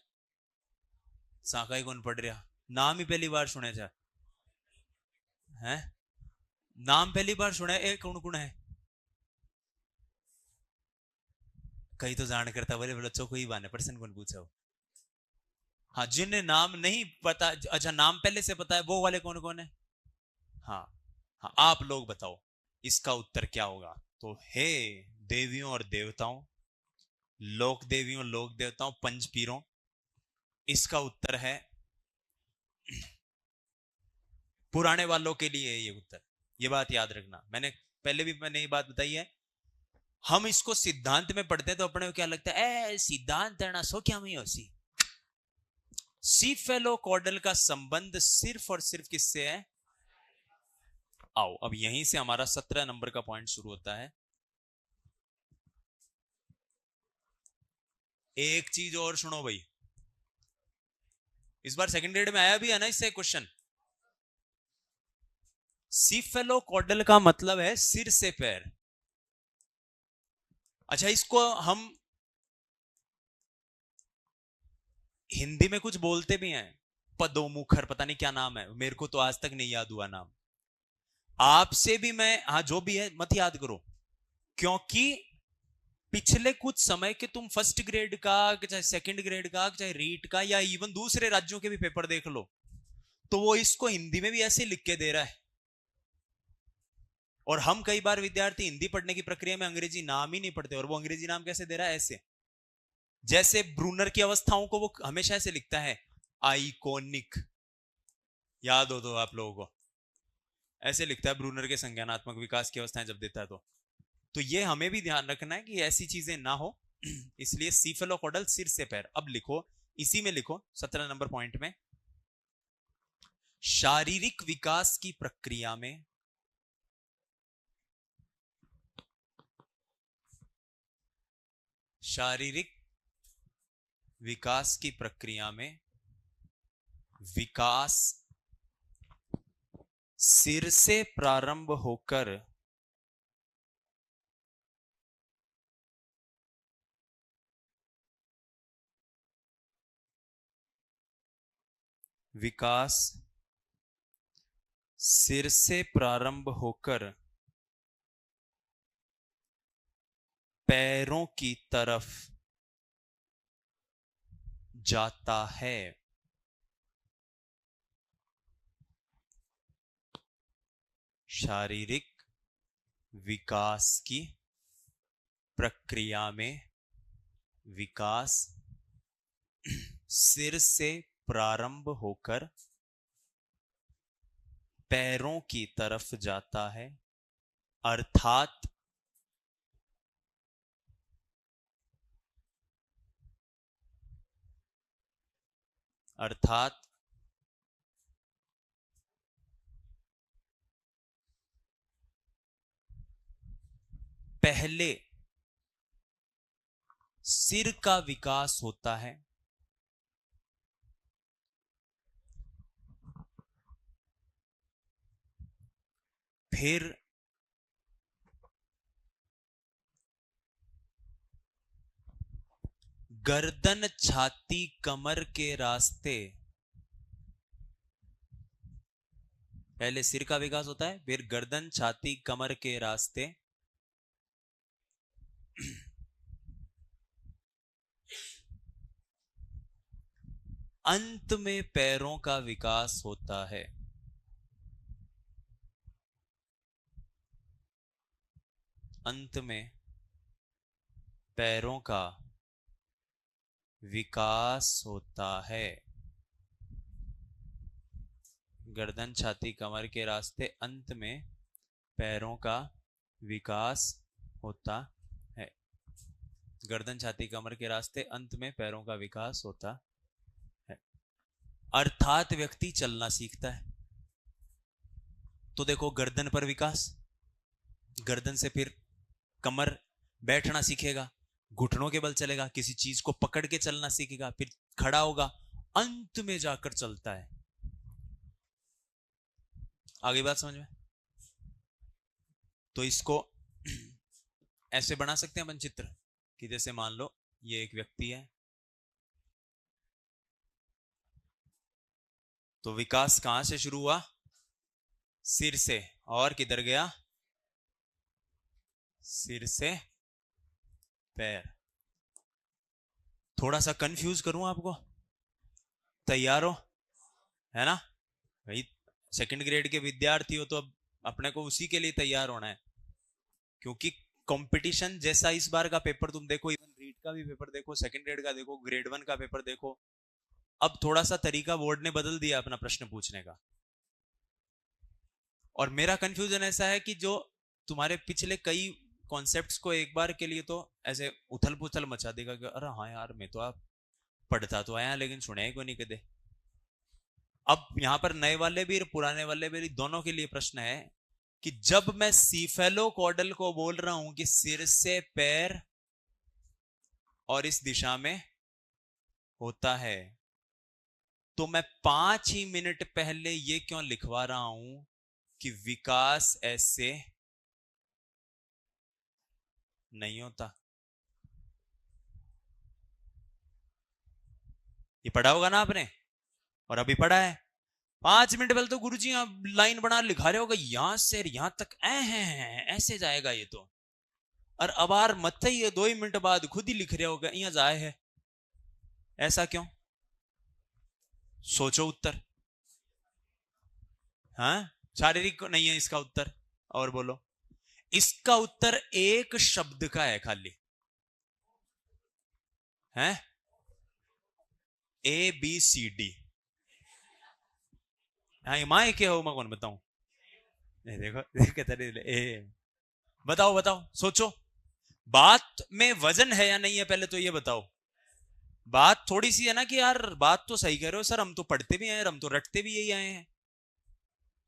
साकाई कौन पढ़ रहा, नाम ही पहली बार सुने जा हैं, नाम पहली बार सुना है। कौन कौन है? कई तो जान करता बोले बोलो चो कोई बाने पर्सन कौन पूछा हो। हाँ, जिन्हें नाम नहीं पता, अच्छा नाम पहले से पता है वो वाले कौन कौन है? हाँ हाँ, आप लोग बताओ इसका उत्तर क्या होगा। तो हे देवियों और देवताओं, लोक देवियों लोक देवताओं, पंच पीरों, इसका उत्तर है पुराने वालों के लिए है ये उत्तर। ये बात याद रखना, मैंने ये बात बताई है। हम इसको सिद्धांत में पढ़ते हैं तो अपने को क्या लगता है, ए सिद्धांत है ना, सो क्या में होसी। सीफेलोकॉर्डल का संबंध सिर्फ और सिर्फ किससे है। आओ अब यहीं से हमारा 17 नंबर का पॉइंट शुरू होता है। एक चीज और सुनो भाई, इस बार सेकंड ग्रेड में आया भी है ना इससे क्वेश्चन। सीफेलोकॉर्डल का मतलब है सिर से पैर। अच्छा, इसको हम हिंदी में कुछ बोलते भी हैं, पदोमुखर, पता नहीं क्या नाम है, मेरे को तो आज तक नहीं याद हुआ नाम। आपसे भी मैं, हाँ जो भी है मत याद करो, क्योंकि पिछले कुछ समय के तुम फर्स्ट ग्रेड का, चाहे सेकंड ग्रेड का, चाहे रीट का, या इवन दूसरे राज्यों के भी पेपर देख लो, तो वो इसको हिंदी में भी ऐसे लिख के दे रहा है। और हम कई बार विद्यार्थी हिंदी पढ़ने की प्रक्रिया में अंग्रेजी नाम ही नहीं पढ़ते, और वो अंग्रेजी नाम कैसे दे रहा है, ऐसे। जैसे ब्रूनर की अवस्थाओं को वो हमेशा ऐसे लिखता है, आइकोनिक, याद हो तो आप लोगों को, ऐसे लिखता है ब्रूनर के संज्ञानात्मक विकास की अवस्थाएं जब देता है तो ये हमें भी ध्यान रखना है कि ऐसी चीजें ना हो। इसलिए सीफेलोकॉर्डल सिर से पैर। अब लिखो, इसी में लिखो 17 नंबर पॉइंट में, शारीरिक विकास की प्रक्रिया में शारीरिक विकास की प्रक्रिया में विकास सिर से प्रारंभ होकर विकास सिर से प्रारंभ होकर पैरों की तरफ जाता है। शारीरिक विकास की प्रक्रिया में विकास सिर से प्रारंभ होकर पैरों की तरफ जाता है, अर्थात पहले सिर का विकास होता है, फिर गर्दन छाती कमर के रास्ते, पहले सिर का विकास होता है, फिर गर्दन छाती कमर के रास्ते अंत में पैरों का विकास होता है। अंत में पैरों का विकास होता है। गर्दन छाती कमर के रास्ते अंत में पैरों का विकास होता है। गर्दन छाती कमर के रास्ते अंत में पैरों का विकास होता है, अर्थात व्यक्ति चलना सीखता है। तो देखो, गर्दन पर विकास, गर्दन से फिर कमर, बैठना सीखेगा, घुटनों के बल चलेगा, किसी चीज को पकड़ के चलना सीखेगा, फिर खड़ा होगा, अंत में जाकर चलता है। आगे बात समझ में? तो इसको ऐसे बना सकते हैं अपन चित्र, कि जैसे मान लो ये एक व्यक्ति है, तो विकास कहां से शुरू हुआ, सिर से, और किधर गया, सिर से पैर। थोड़ा सा कंफ्यूज करूं आपको, तैयार हो, है ना भाई? सेकंड ग्रेड के विद्यार्थी हो तो अब अपने को उसी के लिए तैयार होना है, क्योंकि कंपटीशन जैसा इस बार का पेपर तुम देखो, इवन रीट का भी पेपर देखो, सेकंड ग्रेड का देखो, ग्रेड 1 का पेपर देखो, अब थोड़ा सा तरीका बोर्ड ने बदल दिया अपना प्रश्न पूछने का। और मेरा कंफ्यूजन ऐसा है कि जो तुम्हारे पिछले कई कॉन्सेप्ट्स को एक बार के लिए तो ऐसे उथल पुथल मचा देगा कि अरे हाँ यार, मैं तो आप पढ़ता तो आया लेकिन सुने ही को नहीं कदे। अब यहां पर नए वाले भी और पुराने वाले भी दोनों के लिए प्रश्न है कि जब मैं सीफेलोकॉडल को बोल रहा हूं कि सिर से पैर और इस दिशा में होता है, तो मैं 5 ही मिनट पहले ये क्यों लिखवा रहा हूं कि विकास ऐसे नहीं होता। ये पढ़ा होगा ना आपने, और अभी पढ़ा है। 5 मिनट पहले तो गुरुजी आप लाइन बना लिखा रहे होगा, यहां से यहां तक ऐसे जाएगा ये तो, और अबार मत ही 2 मिनट बाद खुद ही लिख रहे होगा यहां जाए है। ऐसा क्यों? सोचो उत्तर। हाँ, शारीरिक नहीं है इसका उत्तर। और बोलो, इसका उत्तर एक शब्द का है खाली, है ABCD। हाँ, माए क्या हो मैं कौन बताऊं? देखो ए, बताओ बताओ, सोचो। बात में वजन है या नहीं है, पहले तो ये बताओ। बात थोड़ी सी है ना कि यार बात तो सही कह रहे हो सर, हम तो पढ़ते भी हैं, हम तो रटते भी यही आए हैं।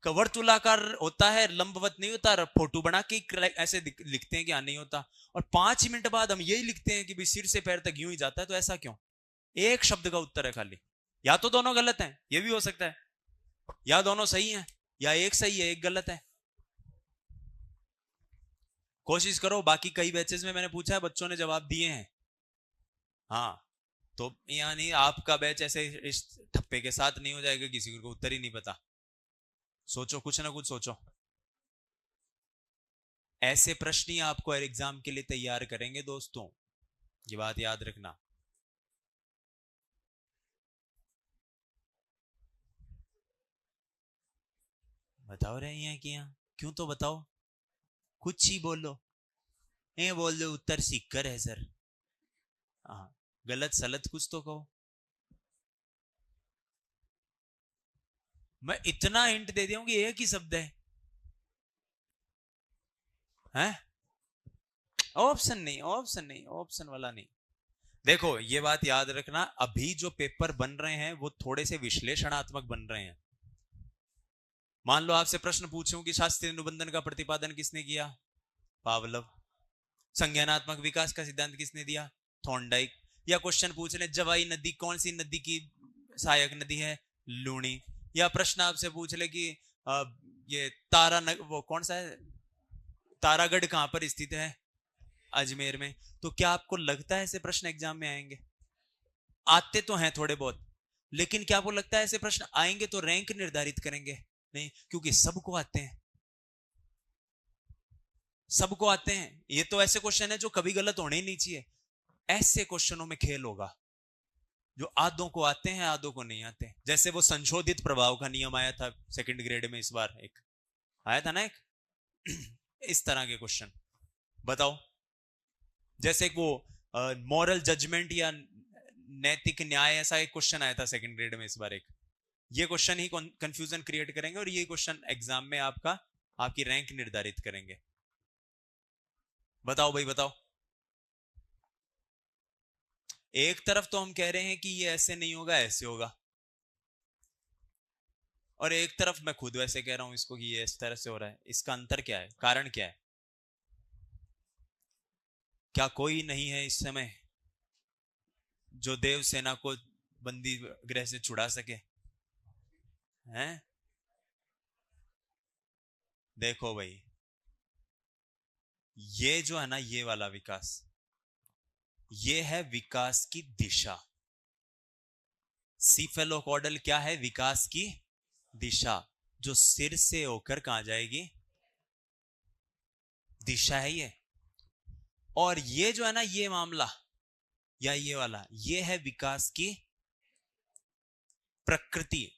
कवर तुलाकार होता है, लंबवत नहीं होता। फोटो बना के ऐसे लिखते हैं कि हाँ नहीं होता, और 5 मिनट बाद हम यही लिखते हैं कि भाई सिर से पैर तक यूं ही जाता है। तो ऐसा क्यों? एक शब्द का उत्तर है खाली। या तो दोनों गलत हैं, ये भी हो सकता है, या दोनों सही हैं, या एक सही है एक गलत है। कोशिश करो। बाकी कई बैचेस में मैंने पूछा है, बच्चों ने जवाब दिए हैं। हाँ, तो यानी आपका बैच ऐसे इस ठप्पे के साथ नहीं हो जाएगा, किसी को उत्तर ही नहीं पता। सोचो, कुछ ना कुछ सोचो। ऐसे प्रश्न ही आपको एग्जाम के लिए तैयार करेंगे दोस्तों, ये बात याद रखना। बताओ रहे हैं कि यहाँ क्यों, तो बताओ, कुछ ही बोलो। ये बोल दो उत्तर सीकर है सर। हाँ, गलत सलत कुछ तो कहो। मैं इतना हिंट दे दिया हूं कि एक ही शब्द है, हैं? ऑप्शन नहीं, ऑप्शन नहीं, ऑप्शन वाला नहीं। देखो ये बात याद रखना, अभी जो पेपर बन रहे हैं वो थोड़े से विश्लेषणात्मक बन रहे हैं। मान लो आपसे प्रश्न पूछूं कि शास्त्रीय अनुबंधन का प्रतिपादन किसने किया? पावलव। संज्ञानात्मक विकास का सिद्धांत किसने दिया? थॉर्नडाइक। या क्वेश्चन पूछ ले, जवाई नदी कौन सी नदी की सहायक नदी है? लूणी। या प्रश्न आपसे पूछ ले कि ये वो कौन सा है, तारागढ़ कहां पर स्थित है? अजमेर में। तो क्या आपको लगता है ऐसे प्रश्न एग्जाम में आएंगे? आते तो हैं थोड़े बहुत, लेकिन क्या आपको लगता है ऐसे प्रश्न आएंगे तो रैंक निर्धारित करेंगे? नहीं, क्योंकि सबको आते हैं, सबको आते हैं। ये तो ऐसे क्वेश्चन है जो कभी गलत होने ही नहीं चाहिए। ऐसे क्वेश्चनों में खेल होगा जो आधों को आते हैं आधों को नहीं आते। जैसे वो संशोधित प्रभाव का नियम आया था सेकंड ग्रेड में, इस बार एक आया था ना एक इस तरह के क्वेश्चन। बताओ, जैसे वो मॉरल जजमेंट या नैतिक न्याय, ऐसा एक क्वेश्चन आया था सेकंड ग्रेड में इस बार एक। ये क्वेश्चन ही कंफ्यूजन क्रिएट करेंगे, और ये क्वेश्चन एग्जाम में आपकी रैंक निर्धारित करेंगे। बताओ भाई बताओ। एक तरफ तो हम कह रहे हैं कि ये ऐसे नहीं होगा, ऐसे होगा, और एक तरफ मैं खुद वैसे कह रहा हूं इसको कि ये इस तरह से हो रहा है। इसका अंतर क्या है, कारण क्या है? क्या कोई नहीं है इस समय जो देव सेना को बंदी गृह से छुड़ा सके? हैं? देखो भाई, ये जो है ना, ये वाला विकास, ये है विकास की दिशा। सीफेलोकॉडल क्या है? विकास की दिशा, जो सिर से होकर कहां जाएगी, दिशा है ये। और ये जो है ना, ये मामला या ये वाला, ये है विकास की प्रकृति।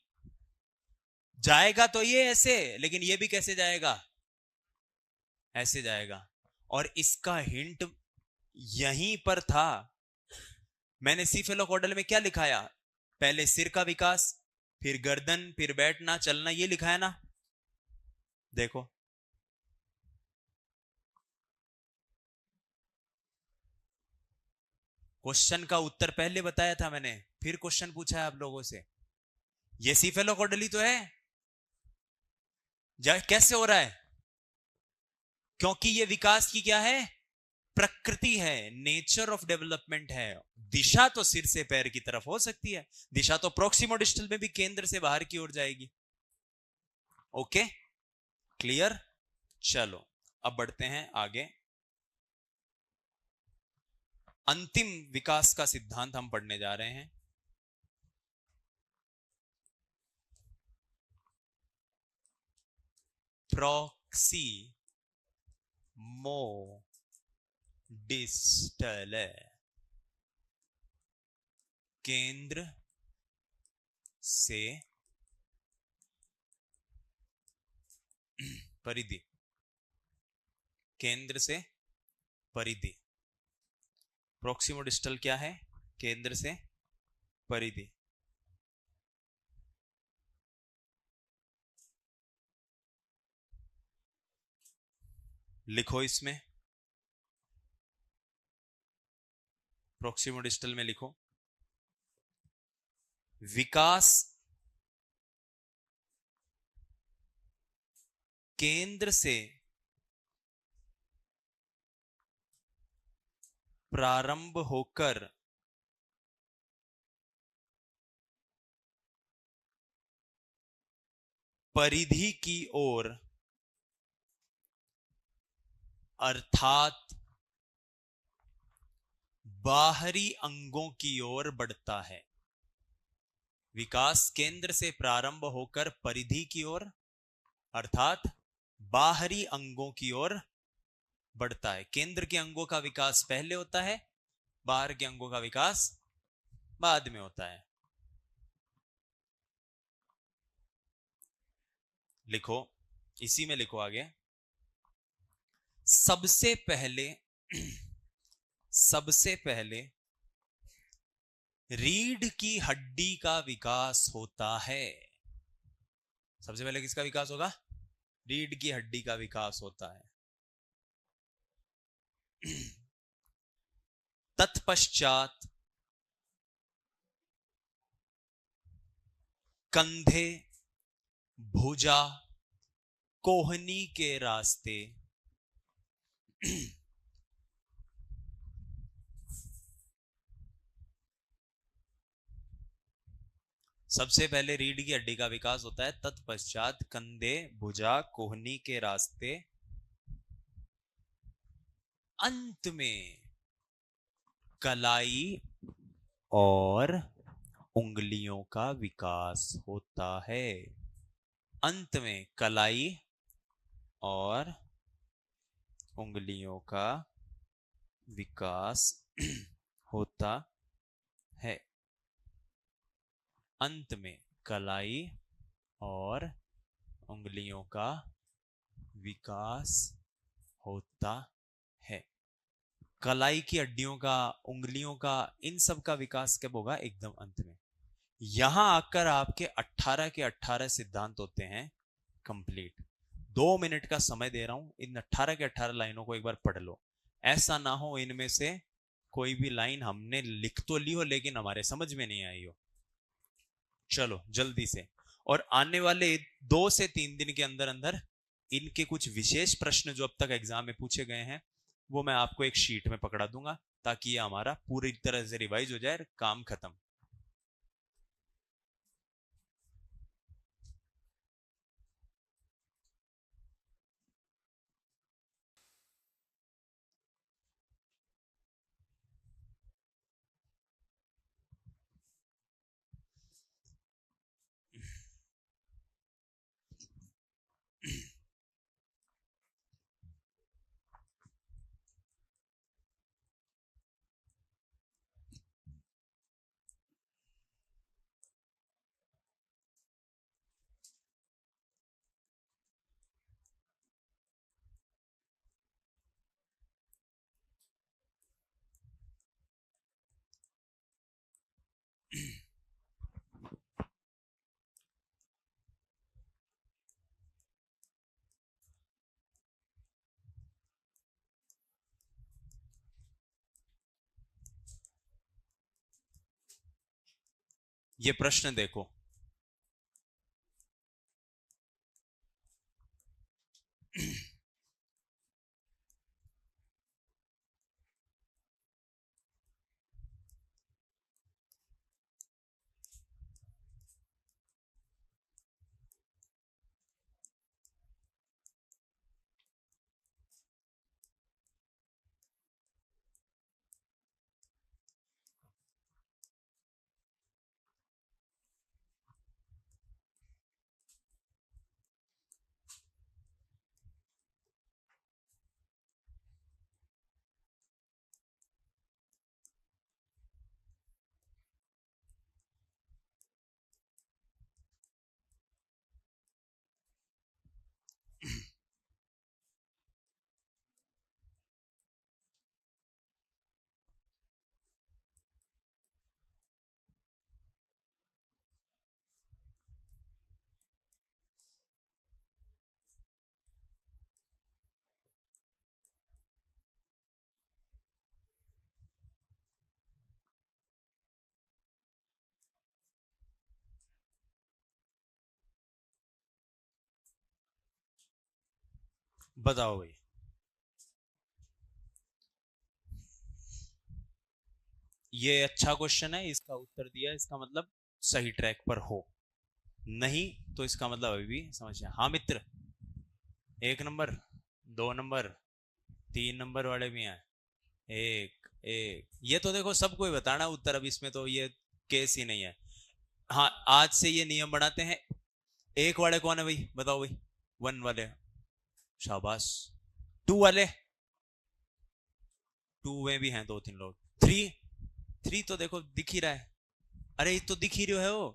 जाएगा तो ये ऐसे, लेकिन ये भी कैसे जाएगा, ऐसे जाएगा। और इसका हिंट यहीं पर था। मैंने सीफेलोकॉडल में क्या लिखाया, पहले सिर का विकास, फिर गर्दन, फिर बैठना चलना, ये लिखा है ना, देखो। क्वेश्चन का उत्तर पहले बताया था मैंने, फिर क्वेश्चन पूछा है आप लोगों से। ये सीफेलोकॉडल ही तो है। कैसे हो रहा है, क्योंकि ये विकास की क्या है, प्रकृति है, नेचर ऑफ डेवलपमेंट है। दिशा तो सिर से पैर की तरफ हो सकती है, दिशा तो प्रोक्सिमोडिस्टल में भी केंद्र से बाहर की ओर जाएगी। Okay, clear. चलो अब बढ़ते हैं आगे। अंतिम विकास का सिद्धांत हम पढ़ने जा रहे हैं। प्रॉक्सिमोडिस्टल, केंद्र से परिधि, केंद्र से परिधि। प्रोक्सिमोडिस्टल क्या है, केंद्र से परिधि। लिखो इसमें, प्रोक्सिमोडिस्टल में लिखो, विकास केंद्र से प्रारंभ होकर परिधि की ओर, अर्थात बाहरी अंगों की ओर बढ़ता है। विकास केंद्र से प्रारंभ होकर परिधि की ओर, अर्थात बाहरी अंगों की ओर बढ़ता है। केंद्र के अंगों का विकास पहले होता है, बाहर के अंगों का विकास बाद में होता है। लिखो, इसी में लिखो आगे। सबसे पहले सबसे पहले रीढ़ की हड्डी का विकास होता है। सबसे पहले किसका विकास होगा, रीढ़ की हड्डी का विकास होता है। तत्पश्चात कंधे, भुजा, कोहनी के रास्ते सबसे पहले रीढ़ की हड्डी का विकास होता है, तत्पश्चात कंधे, भुजा, कोहनी के रास्ते, अंत में कलाई और उंगलियों का विकास होता है। अंत में कलाई और उंगलियों का विकास होता है। अंत में कलाई और उंगलियों का विकास होता है। कलाई की हड्डियों का, उंगलियों का, इन सब का विकास कब होगा, एकदम अंत में। यहां आकर आपके 18 के 18 सिद्धांत होते हैं कंप्लीट। 2 मिनट का समय दे रहा हूं, इन 18 के 18 लाइनों को एक बार पढ़ लो। ऐसा ना हो इनमें से कोई भी लाइन हमने लिख तो ली हो लेकिन हमारे समझ में नहीं आई हो। चलो जल्दी से। और आने वाले 2 से 3 दिन के अंदर अंदर इनके कुछ विशेष प्रश्न जो अब तक एग्जाम में पूछे गए हैं वो मैं आपको एक शीट में पकड़ा दूंगा, ताकि ये हमारा पूरी तरह से रिवाइज हो जाए, काम खत्म। ये प्रश्न देखो, बताओ भाई। ये अच्छा क्वेश्चन है, इसका उत्तर दिया, इसका मतलब सही ट्रैक पर हो, नहीं तो इसका मतलब अभी भी समस्या। हाँ मित्र, 1 नंबर, 2 नंबर, 3 नंबर वाले भी हैं। एक एक, ये तो देखो सबको ही बताना उत्तर, अब इसमें तो ये केस ही नहीं है। हाँ, आज से ये नियम बनाते हैं। 1 वाले कौन है भाई, बताओ भाई। 1 वाले, शाबाश। 2 वाले, 2 में भी हैं 2-3 लोग। 3 तो देखो दिख ही रहा है, अरे ये तो दिख ही रहा है वो।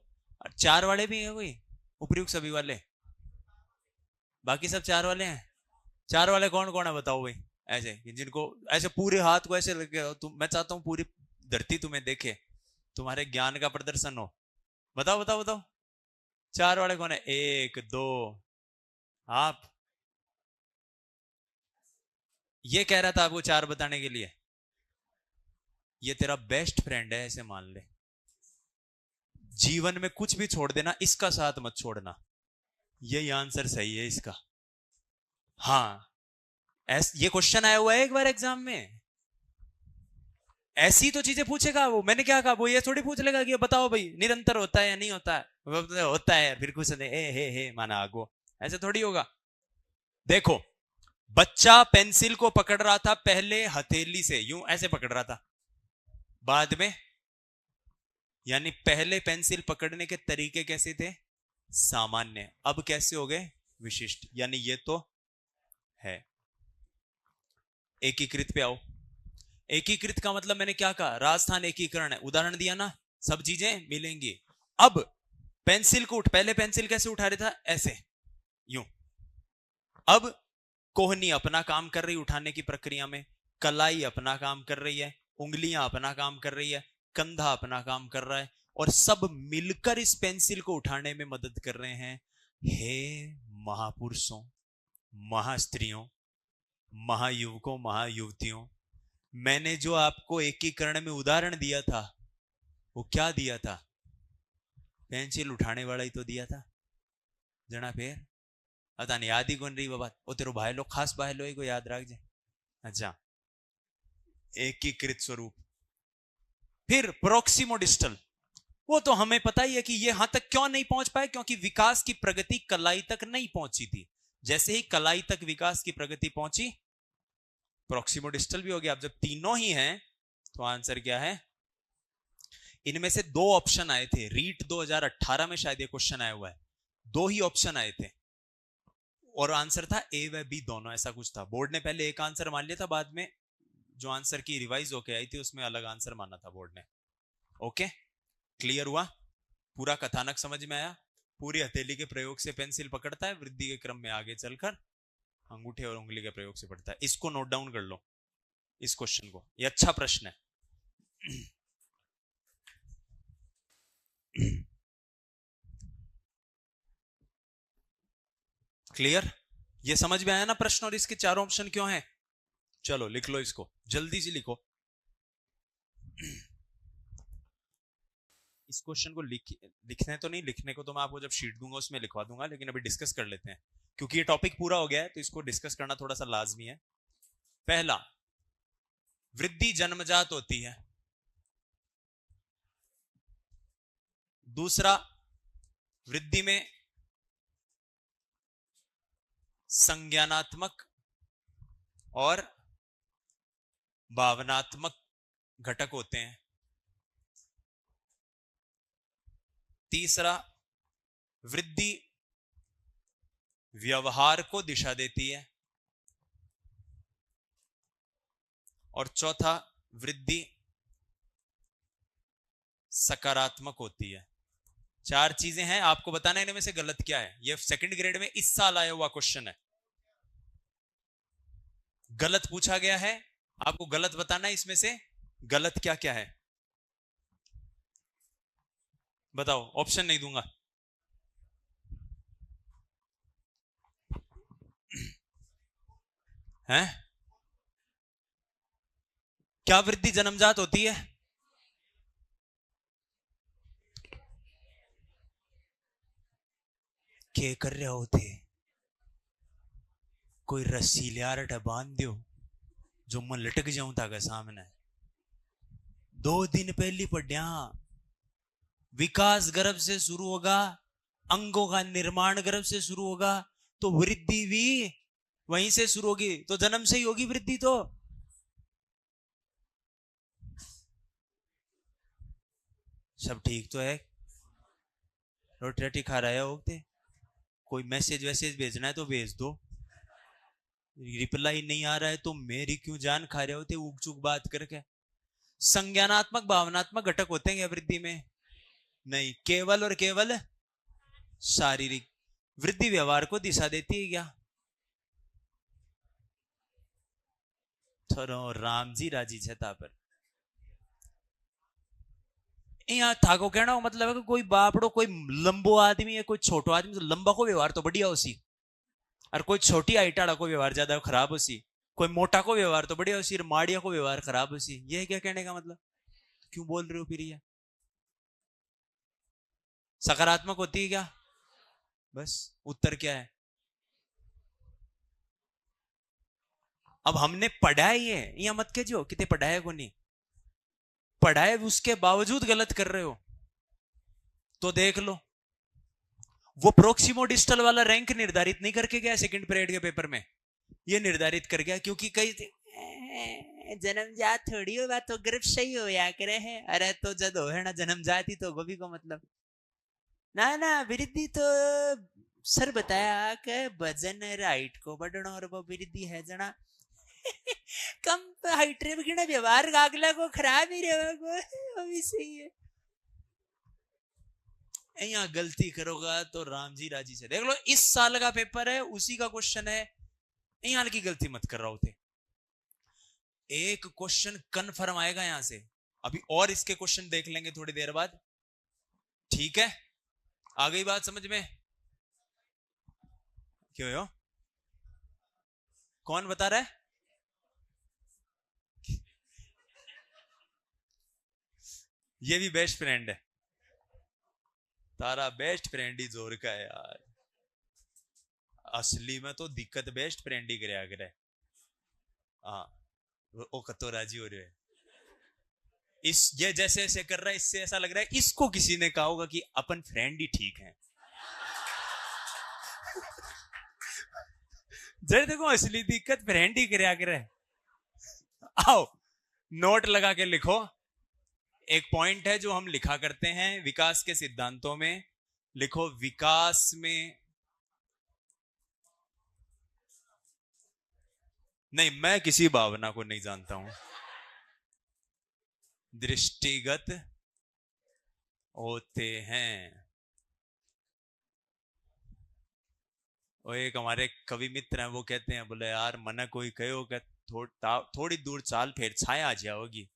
और 4 वाले भी हैं कोई, उपयुक्त सभी वाले, बाकी सब 4 वाले हैं। 4 वाले कौन कौन है बताओ भाई, ऐसे कि जिनको ऐसे पूरे हाथ को ऐसे लगे हो तुम, मैं चाहता हूं पूरी धरती तुम्हें देखे, तुम्हारे ज्ञान का प्रदर्शन हो। बताओ बताओ बताओ, 4 वाले कौन है? 1 2, आप। ये कह रहा था आपको 4 बताने के लिए, ये तेरा बेस्ट फ्रेंड है ऐसे मान ले। जीवन में कुछ भी छोड़ देना, इसका साथ मत छोड़ना। यही आंसर सही है इसका। हाँ, ये क्वेश्चन आया हुआ है एक बार एग्जाम में, ऐसी तो चीजें पूछेगा वो। मैंने क्या कहा, वो ये थोड़ी पूछ लेगा कि बताओ भाई निरंतर होता है या नहीं होता है, होता है फिर कुछ नहीं, हे माना आगो, ऐसे थोड़ी होगा। देखो, बच्चा पेंसिल को पकड़ रहा था पहले हथेली से, यूं ऐसे पकड़ रहा था, बाद में, यानी पहले पेंसिल पकड़ने के तरीके कैसे थे? सामान्य, अब कैसे हो गए? विशिष्ट, यानी ये तो है। एकीकृत पे आओ। एकीकृत का मतलब मैंने क्या कहा, राजस्थान एकीकरण है, उदाहरण दिया ना, सब चीजें मिलेंगी। अब पेंसिल को पहले पेंसिल कैसे उठा रहा था? ऐसे, यूं। अब कोहनी अपना काम कर रही उठाने की प्रक्रिया में, कलाई अपना काम कर रही है, उंगलियां अपना काम कर रही है, कंधा अपना काम कर रहा है, और सब मिलकर इस पेंसिल को उठाने में मदद कर रहे हैं। हे महापुरुषों, महास्त्रियों, महायुवकों, महायुवतियों, मैंने जो आपको एकीकरण में उदाहरण दिया था, वो क्या दिया था? पेंसिल उठाने वाला ही तो दिया था। जना फिर अता नहीं याद ही कौन रही वो बात, वो तेरो भाई लोग खास भाई लोग को याद रख जाए। अच्छा, एकीकृत स्वरूप। फिर प्रोक्सिमोडिस्टल, वो तो हमें पता ही है कि ये यहां तक क्यों नहीं पहुंच पाए, क्योंकि विकास की प्रगति कलाई तक नहीं पहुंची थी। जैसे ही कलाई तक विकास की प्रगति पहुंची, प्रोक्सिमोडिस्टल भी हो गया। अब जब तीनों ही हैं तो आंसर क्या है? इनमें से 2 ऑप्शन आए थे, रीट 2018 में शायद ये क्वेश्चन आया हुआ है, 2 ही ऑप्शन आए थे और आंसर था ए व बी दोनों, ऐसा कुछ था। बोर्ड ने पहले एक आंसर मान लिया था, बाद में जो आंसर की रिवाइज होके आई थी उसमें अलग आंसर माना था बोर्ड ने। ओके, क्लियर हुआ? पूरा कथानक समझ में आया? पूरी हथेली के प्रयोग से पेंसिल पकड़ता है, वृद्धि के क्रम में आगे चलकर अंगूठे और उंगली के प्रयोग से पढ़ता है। इसको नोट डाउन कर लो, इस क्वेश्चन को, ये अच्छा प्रश्न है। क्लियर? ये समझ में आया ना प्रश्न, और इसके 4 ऑप्शन क्यों हैं? चलो लिख लो इसको, जल्दी से लिखो। इस क्वेश्चन को लिखने तो नहीं, लिखने को तो मैं आपको जब शीट दूंगा उसमें लिखवा दूंगा, लेकिन अभी डिस्कस कर लेते हैं क्योंकि ये टॉपिक पूरा हो गया है तो इसको डिस्कस करना थोड़ा सा लाजमी है। पहला, वृद्धि जन्मजात होती है। दूसरा, वृद्धि में संज्ञानात्मक और भावनात्मक घटक होते हैं। तीसरा, वृद्धि व्यवहार को दिशा देती है। और चौथा, वृद्धि सकारात्मक होती है। 4 चीजें हैं, आपको बताना है इनमें से गलत क्या है। ये सेकंड ग्रेड में इस साल आया हुआ क्वेश्चन है, गलत पूछा गया है, आपको गलत बताना है इसमें से गलत क्या क्या है। बताओ, ऑप्शन नहीं दूंगा। हैं? क्या वृद्धि जन्मजात होती है? क्या कर रहे होते? कोई रस्सी लिया रटा बांध दियो जो मैं लटक जाऊं था सामने। 2 दिन पहली पढ़िया, विकास गर्भ से शुरू होगा, अंगों का निर्माण गर्भ से शुरू होगा, तो वृद्धि भी वहीं से शुरू होगी, तो जन्म से ही होगी वृद्धि। तो सब ठीक तो है? रोटी रोटी खा रहे होते? कोई मैसेज वैसेज भेजना है तो भेज दो, रिप्लाई नहीं आ रहा है तो मेरी क्यों जान खा रहे होते उग चुक बात करके। संज्ञानात्मक भावनात्मक घटक होते हैं क्या वृद्धि में? नहीं, केवल और केवल शारीरिक। वृद्धि व्यवहार को दिशा देती है क्या? थोड़ो राम जी राजी छता पर यहाँ थाको कहना मतलब है कि कोई बापड़ो, कोई लंबो आदमी है, कोई छोटो आदमी, तो लंबा को व्यवहार तो बढ़िया होसी, और कोई छोटी आईटाड़ा को व्यवहार ज्यादा खराब होसी, कोई मोटा को व्यवहार तो बढ़िया होसी, माड़िया को व्यवहार खराब होसी। ये क्या कहने का मतलब? क्यों बोल रहे हो फिर? ये सकारात्मक होती है क्या? बस उत्तर क्या है? अब हमने पढ़ा ही है, या मत कहो कितने पढ़ाया को नहीं पढ़ाए, उसके बावजूद गलत कर रहे हो तो देख लो। वो प्रोक्सिमो डिस्टल वाला रैंक निर्धारित नहीं करके गया सेकंड पीरियड के पेपर में, ये निर्धारित कर गया क्योंकि कई जन्मजात थोड़ी हो बात तो गर्भ सही हो या करे है। अरे तो जद हो है ना जन्मजात ही तो गोभी को मतलब ना ना, वृद्धि तो सर बताया कि वजन हाइट को बढ़ना और वो वृद्धि है जना कम हाइट रे बगिना व्यवहार गागला को खराब ही रहेगा, वो भी सही है। यहाँ गलती करोगा तो राम जी राजी से देख लो। इस साल का पेपर है, उसी का क्वेश्चन है, यहाँ की गलती मत कर रहा होते। एक क्वेश्चन कन्फर्म आएगा यहां से, अभी और इसके क्वेश्चन देख लेंगे थोड़ी देर बाद, ठीक है? आ गई बात समझ में? क्यों हो? कौन बता रहा है? ये भी बेस्ट फ्रेंड है, तारा बेस्ट फ्रेंड ही जोर का है यार। असली में तो दिक्कत बेस्ट फ्रेंड ही करे। हाँ, वो कतो राजी हो रहे है। इस ये जैसे ऐसे कर रहा है, इससे ऐसा लग रहा है इसको किसी ने कहा होगा कि अपन फ्रेंड ही ठीक है। जरा देखो, असली दिक्कत फ्रेंड ही करे। आओ नोट लगा के लिखो। एक पॉइंट है जो हम लिखा करते हैं विकास के सिद्धांतों में, लिखो विकास में नहीं, मैं किसी भावना को नहीं जानता हूं, दृष्टिगत होते हैं। और एक हमारे कवि मित्र हैं, वो कहते हैं, बोले यार मना कोई कहो कि थोड़ी दूर चाल फिर छाया आ जाओगी।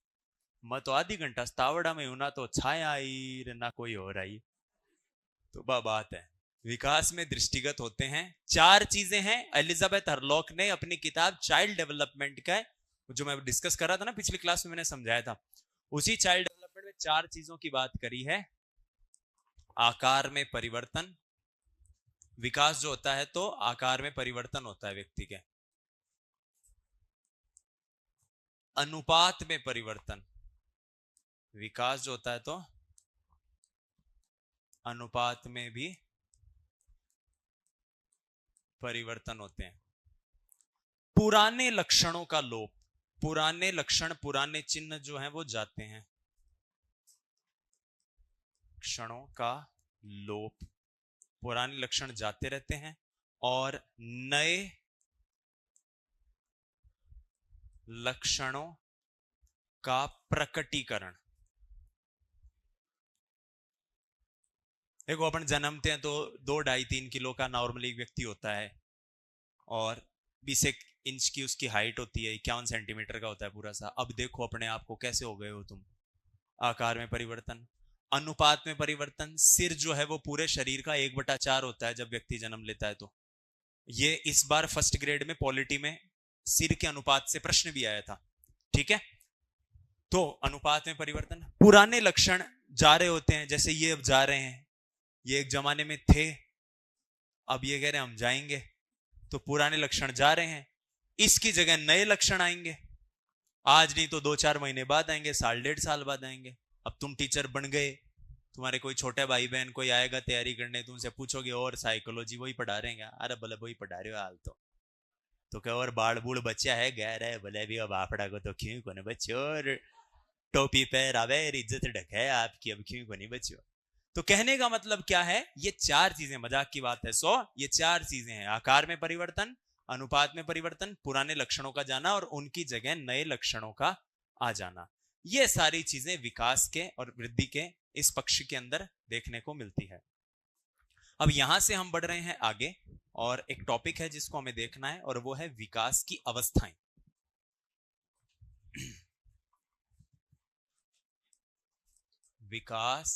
मैं तो आधी घंटा तावड़ा में हूं ना, तो छाया आई ना कोई हो रही। तो बात है, विकास में दृष्टिगत होते हैं। 4 चीजें हैं, एलिजाबेथ हरलॉक ने अपनी किताब चाइल्ड डेवलपमेंट का, जो मैं डिस्कस कर रहा था ना पिछली क्लास में, मैंने समझाया था, उसी चाइल्ड डेवलपमेंट में 4 चीजों की बात करी है। आकार में परिवर्तन, विकास जो होता है तो आकार में परिवर्तन होता है व्यक्ति के, अनुपात में परिवर्तन, विकास जो होता है तो अनुपात में भी परिवर्तन होते हैं, पुराने लक्षणों का लोप, पुराने लक्षण पुराने चिन्ह जो हैं वो जाते हैं, लक्षणों का लोप, पुराने लक्षण जाते रहते हैं और नए लक्षणों का प्रकटीकरण। देखो अपन जन्मते हैं तो 2, 2.5, 3 किलो का नॉर्मली व्यक्ति होता है और 20 इंच की उसकी हाइट होती है, 51 सेंटीमीटर का होता है पूरा सा। अब देखो अपने आप को कैसे हो गए हो तुम, आकार में परिवर्तन, अनुपात में परिवर्तन, सिर जो है वो पूरे शरीर का 1/4 होता है जब व्यक्ति जन्म लेता है। तो ये इस बार फर्स्ट ग्रेड में पॉलिटी में सिर के अनुपात से प्रश्न भी आया था, ठीक है। तो अनुपात में परिवर्तन, पुराने लक्षण जा रहे होते हैं, जैसे ये अब जा रहे हैं, ये एक जमाने में थे, अब ये कह रहे हैं हम जाएंगे, तो पुराने लक्षण जा रहे हैं, इसकी जगह नए लक्षण आएंगे, आज नहीं तो 2-4 महीने बाद आएंगे, 1.5 साल बाद आएंगे। अब तुम टीचर बन गए, तुम्हारे कोई छोटे भाई बहन कोई आएगा तैयारी करने, तुमसे पूछोगे और साइकोलॉजी वही पढ़ा रहे हैं, अरे बोले वही पढ़ा रहे हो हाल तो क्या और बाढ़ बूढ़ बच्चा है गैर है बोले भी अब आपड़ा को तो क्यों कोने बच्चो, और टोपी पैर आवे इज्जत ढके आपकी, अब क्यों कोने बच्चो। तो कहने का मतलब क्या है, ये 4 चीजें, मजाक की बात है ये 4 चीजें हैं, आकार में परिवर्तन, अनुपात में परिवर्तन, पुराने लक्षणों का जाना और उनकी जगह नए लक्षणों का आ जाना। ये सारी चीजें विकास के और वृद्धि के इस पक्ष के अंदर देखने को मिलती है। अब यहां से हम बढ़ रहे हैं आगे और एक टॉपिक है जिसको हमें देखना है और वो है विकास की अवस्थाएं। विकास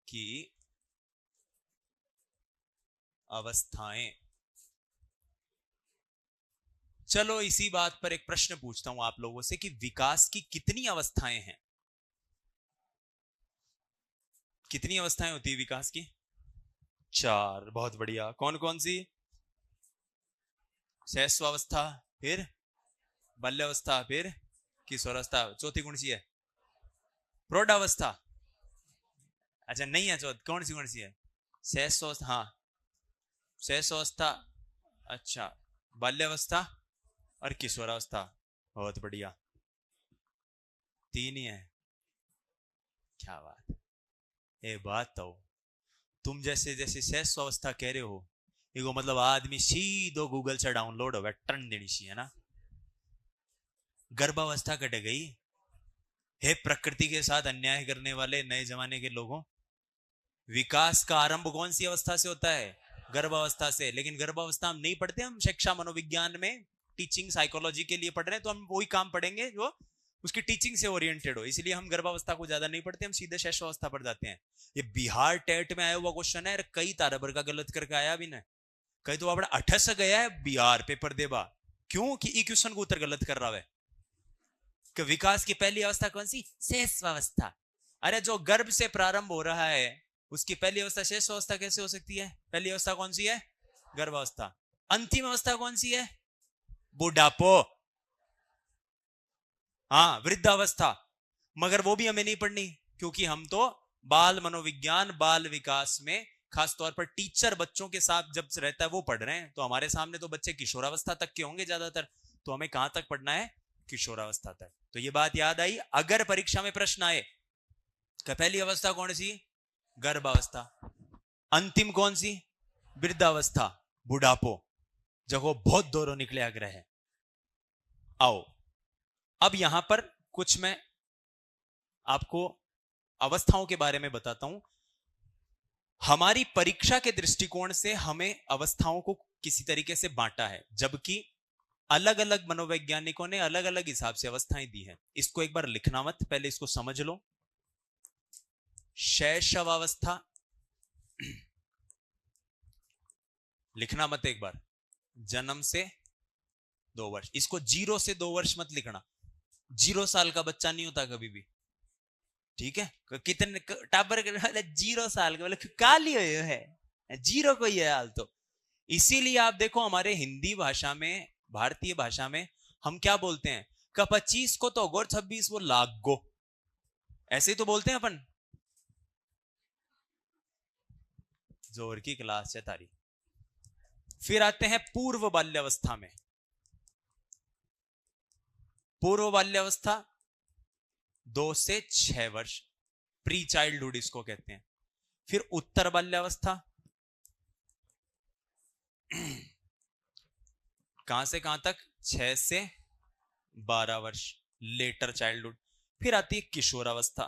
की अवस्थाएं। चलो इसी बात पर एक प्रश्न पूछता हूं आप लोगों से कि विकास की कितनी अवस्थाएं हैं, कितनी अवस्थाएं होती है विकास की? 4। बहुत बढ़िया। कौन कौन सी? शैशवावस्था, फिर बाल्यावस्था, फिर किशोरावस्था, चौथी कौन सी है? प्रौढ़ावस्था। अच्छा नहीं है चौथ, कौन सी है? शैशवावस्था, हाँ शैशवावस्था, अच्छा बाल्यावस्था और किशोरावस्था। बहुत बढ़िया, 3 ही है, क्या बात। ये बात तो तुम जैसे जैसे शैशवावस्था कह रहे हो, एगो मतलब आदमी सीधो गूगल से डाउनलोड हो टर्न देनी चाहिए ना। गर्भावस्था कट गई, हे प्रकृति के साथ अन्याय करने वाले नए जमाने के लोगों, विकास का आरंभ कौन सी अवस्था से होता है? गर्भावस्था से। लेकिन गर्भावस्था हम नहीं पढ़ते, हम शिक्षा मनोविज्ञान में टीचिंग साइकोलॉजी के लिए पढ़ रहे हैं, तो हम वही काम पढ़ेंगे जो उसकी टीचिंग से ओरिएंटेड हो, इसलिए हम गर्भावस्था को ज्यादा नहीं पढ़ते, हम सीधे शैशवावस्था पर जाते हैं। ये बिहार टेट में आया हुआ क्वेश्चन है, कई तारा भर का गलत करके आया भी ना, कई तो अपना 28 गया है बिहार पेपर देबा, क्यों कि ई क्वेश्चन को उत्तर गलत कर रहा है कि विकास की पहली अवस्था कौन सी? शैशवावस्था। अरे जो गर्भ से प्रारंभ हो रहा है उसकी पहली अवस्था शैशवावस्था कैसे हो सकती है? पहली अवस्था कौन सी है? गर्भावस्था। अंतिम अवस्था कौन सी है? बुढ़ापो, हाँ वृद्धावस्था। मगर वो भी हमें नहीं पढ़नी, क्योंकि हम तो बाल मनोविज्ञान बाल विकास में खासतौर पर टीचर बच्चों के साथ जब रहता है वो पढ़ रहे हैं, तो हमारे सामने तो बच्चे किशोरावस्था तक के होंगे ज्यादातर, तो हमें कहां तक पढ़ना है? किशोरावस्था तक। तो ये बात याद आई, अगर परीक्षा में प्रश्न आए कि पहली अवस्था कौन सी? गर्भावस्था। अंतिम कौन सी? वृद्धावस्था, बुढ़ापो। जगह बहुत दोनों निकले आग्रह है। आओ अब यहां पर कुछ मैं आपको अवस्थाओं के बारे में बताता हूं। हमारी परीक्षा के दृष्टिकोण से हमें अवस्थाओं को किसी तरीके से बांटा है, जबकि अलग अलग मनोवैज्ञानिकों ने अलग अलग हिसाब से अवस्थाएं दी हैं। इसको एक बार लिखना मत, पहले इसको समझ लो। शैशवावस्था लिखना मत एक बार, जन्म से 2 वर्ष, इसको 0 से 2 वर्ष मत लिखना, 0 साल का बच्चा नहीं होता कभी भी, ठीक है, कितने टाबर 0 साल के, बोले काली है, जीरो को ये हाल। तो इसीलिए आप देखो हमारे हिंदी भाषा में, भारतीय भाषा में हम क्या बोलते हैं, का 25 को तो गोर 26 वो लाख गो, ऐसे ही तो बोलते हैं अपन। जोर की क्लास है तारी। फिर आते हैं पूर्व बाल्यावस्था में। पूर्व बाल्यावस्था 2 से 6 वर्ष, प्री चाइल्डहुड इसको कहते हैं। फिर उत्तर बाल्यावस्था कहां से कहां तक, 6 से 12 वर्ष, लेटर चाइल्डहुड। फिर आती है किशोरावस्था,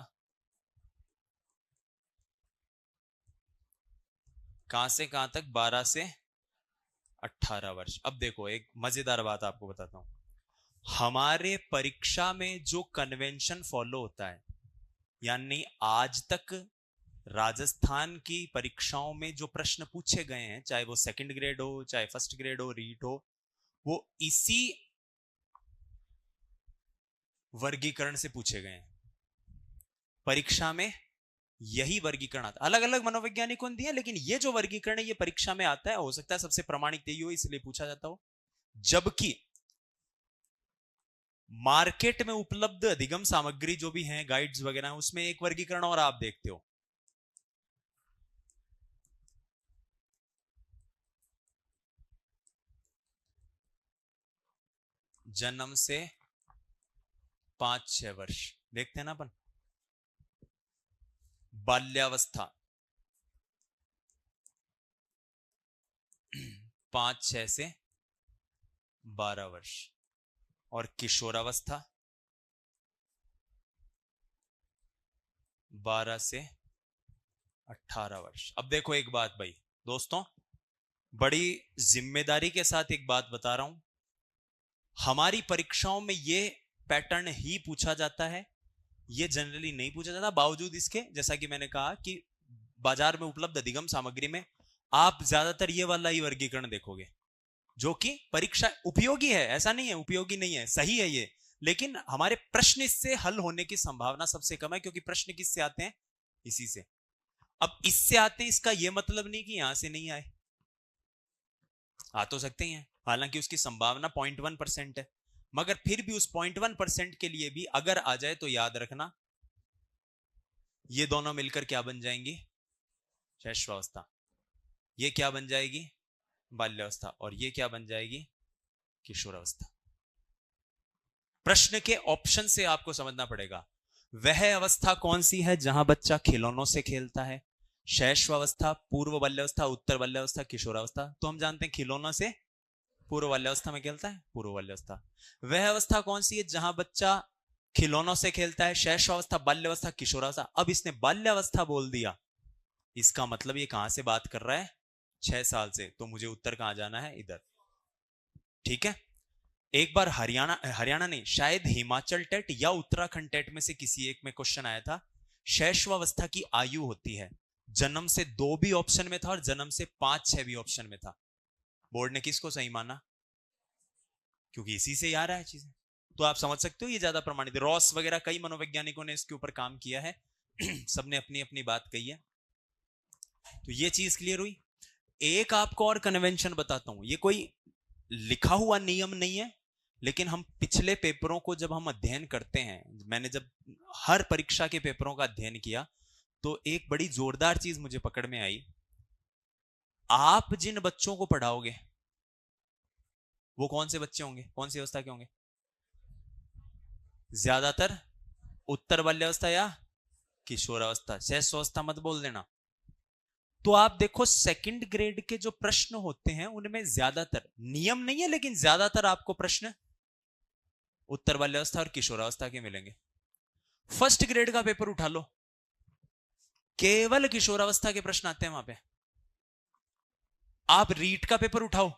कहां से कहां तक, 12 से 18 वर्ष। अब देखो एक मजेदार बात आपको बताता हूं, हमारे परीक्षा में जो कन्वेंशन फॉलो होता है, यानी आज तक राजस्थान की परीक्षाओं में जो प्रश्न पूछे गए हैं, चाहे वो सेकंड ग्रेड हो, चाहे फर्स्ट ग्रेड हो, रीट हो, वो इसी वर्गीकरण से पूछे गए हैं। परीक्षा में यही वर्गीकरण आता है, अलग अलग मनोवैज्ञानिकों ने दिया, लेकिन ये जो वर्गीकरण है ये परीक्षा में आता है, हो सकता है सबसे प्रमाणित यही हो, इसलिए पूछा जाता हो। जबकि मार्केट में उपलब्ध अधिगम सामग्री जो भी है, गाइड्स वगैरह, उसमें एक वर्गीकरण और आप देखते हो, जन्म से 5-6 वर्ष देखते हैं ना अपन। बाल्यावस्था 5-6 से 12 वर्ष, और किशोरावस्था 12 से 18 वर्ष। अब देखो एक बात भाई दोस्तों, बड़ी जिम्मेदारी के साथ एक बात बता रहा हूं, हमारी परीक्षाओं में ये पैटर्न ही पूछा जाता है, ये जनरली नहीं पूछा जाता। बावजूद इसके, जैसा कि मैंने कहा कि बाजार में उपलब्ध अधिगम सामग्री में आप ज्यादातर ये वाला ही वर्गीकरण देखोगे, जो कि परीक्षा उपयोगी है, ऐसा नहीं है उपयोगी नहीं है, सही है ये, लेकिन हमारे प्रश्न इससे हल होने की संभावना सबसे कम है, क्योंकि प्रश्न किससे आते हैं, इसी से। अब इससे आते, इसका यह मतलब नहीं कि यहां से नहीं आए, आ तो सकते हैं, हालांकि उसकी संभावना 0.1% है, मगर फिर भी उस 0.1% के लिए भी अगर आ जाए तो याद रखना, ये दोनों मिलकर क्या बन जाएंगी, शैशवावस्था। ये क्या बन जाएगी, बाल्यावस्था, और ये क्या बन जाएगी, किशोरावस्था। प्रश्न के ऑप्शन से आपको समझना पड़ेगा, वह अवस्था कौन सी है जहां बच्चा खिलौनों से खेलता है, शैशवावस्था, पूर्व बाल्यावस्था, उत्तर बाल्यावस्था, किशोरावस्था। तो हम जानते हैं खिलौनों से पूर्व बाल्यावस्था में खेलता है, पूर्व बाल्यावस्था। वह अवस्था कौन सी है जहां बच्चा खिलौनों से खेलता है, शैशवावस्था, बाल्यावस्था, किशोरावस्था। अब इसने बाल्यावस्था बोल दिया, इसका मतलब ये कहां से बात कर रहा है, 6 साल से, तो मुझे उत्तर कहां जाना है, इधर। ठीक है, एक बार हरियाणा नहीं, शायद हिमाचल टेट या उत्तराखंड टेट में से किसी एक में क्वेश्चन आया था, शैशवावस्था की आयु होती है, जन्म से 2 भी ऑप्शन में था और जन्म से 5-6 भी ऑप्शन में था। बोर्ड ने किसको सही माना, क्योंकि इसी से आ रहा है चीजें, तो आप समझ सकते हो ये ज्यादा प्रमाणित। रॉस वगैरह कई मनोवैज्ञानिकों ने इसके ऊपर काम किया है, सबने अपनी अपनी बात कही है। तो ये चीज क्लियर हुई। एक आपको और कन्वेंशन बताता हूं, ये कोई लिखा हुआ नियम नहीं है, लेकिन हम पिछले पेपरों को जब हम अध्ययन करते हैं, मैंने जब हर परीक्षा के पेपरों का अध्ययन किया, तो एक बड़ी जोरदार चीज मुझे पकड़ में आई। आप जिन बच्चों को पढ़ाओगे वो कौन से बच्चे होंगे, कौन सी अवस्था के होंगे, ज्यादातर उत्तर बाल्यावस्था या किशोरावस्था, शैशवावस्था मत बोल देना। तो आप देखो सेकंड ग्रेड के जो प्रश्न होते हैं उनमें ज्यादातर, नियम नहीं है लेकिन ज्यादातर आपको प्रश्न उत्तर बाल्यावस्था और किशोरावस्था के मिलेंगे। फर्स्ट ग्रेड का पेपर उठा लो, केवल किशोरावस्था के प्रश्न आते हैं वहां पे। आप रीट का पेपर उठाओ,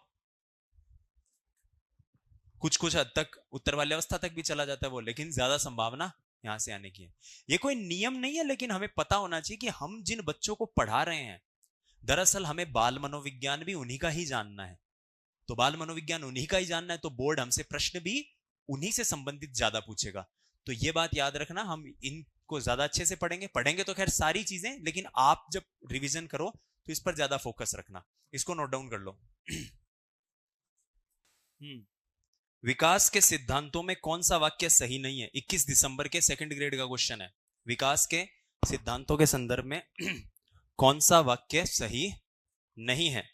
कुछ कुछ हद तक उत्तर बाल्यावस्था तक भी चला जाता है वो, लेकिन ज्यादा संभावना यहां से आने की है। ये कोई नियम नहीं है, लेकिन हमें पता होना चाहिए कि हम जिन बच्चों को पढ़ा रहे हैं, दरअसल हमें बाल मनोविज्ञान भी उन्हीं का ही जानना है। तो बाल मनोविज्ञान उन्हीं का ही जानना है, तो बोर्ड हमसे प्रश्न भी उन्हीं से संबंधित ज्यादा पूछेगा। तो ये बात याद रखना, हम इन को ज्यादा अच्छे से पढ़ेंगे तो खैर सारी चीजें, लेकिन आप जब रिवीजन करो तो इस पर ज्यादा फोकस रखना। इसको नोट डाउन कर लो। विकास के सिद्धांतों में कौन सा वाक्य सही नहीं है? 21 दिसंबर के सेकंड ग्रेड का क्वेश्चन है। विकास के सिद्धांतों के संदर्भ में कौन सा वाक्य सही नहीं है?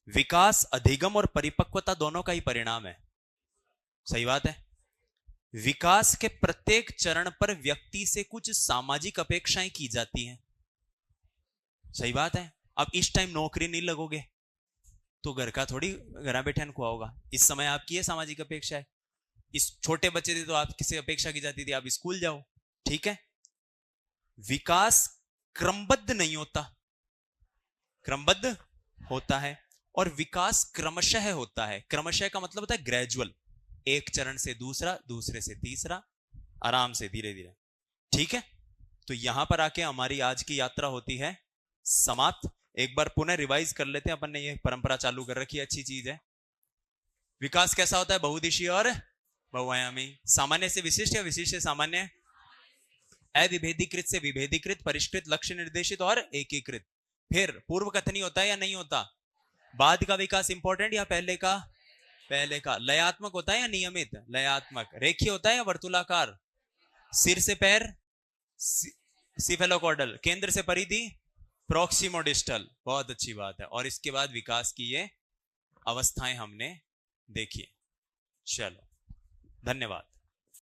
विकास अधिगम और परिपक्वता दोनों का ही परिणाम है। सही बात है। विकास के प्रत्येक चरण पर व्यक्ति से कुछ सामाजिक अपेक्षाएं की जाती हैं। सही बात है। अब इस टाइम नौकरी नहीं लगोगे तो घर का थोड़ी घर बैठे खुआ होगा। इस समय आपकी है सामाजिक अपेक्षा है। इस छोटे बच्चे थे तो आप किसी अपेक्षा की जाती थी आप स्कूल जाओ, ठीक है। विकास क्रमबद्ध नहीं होता, क्रमबद्ध होता है। और विकास क्रमशः होता है। क्रमशः का मतलब होता है ग्रेजुअल, एक चरण से दूसरा, दूसरे से तीसरा, आराम से धीरे धीरे, ठीक है। तो यहां पर आके हमारी आज की यात्रा होती है समाप्त। एक बार पुनः रिवाइज कर लेते हैं, अपन ने ये परंपरा चालू कर रखी है, अच्छी चीज है। विकास कैसा होता है? बहुदिशीय और बहुआयामी। सामान्य से विशिष्ट या विशिष्ट से सामान्य? अविभेदीकृत से विभेदीकृत, परिष्कृत, लक्ष्य निर्देशित और एकीकृत। फिर पूर्व कथनी होता है या नहीं होता? बाद का विकास इंपॉर्टेंट या पहले का? पहले का। लयात्मक होता है या नियमित? लयात्मक। रेखीय होता है या वर्तुलाकार? सिर से पैर सिफेलोकॉर्डल, केंद्र से परिधि प्रोक्सिमोडिस्टल। बहुत अच्छी बात है। और इसके बाद विकास की ये अवस्थाएं हमने देखी। चलो, धन्यवाद।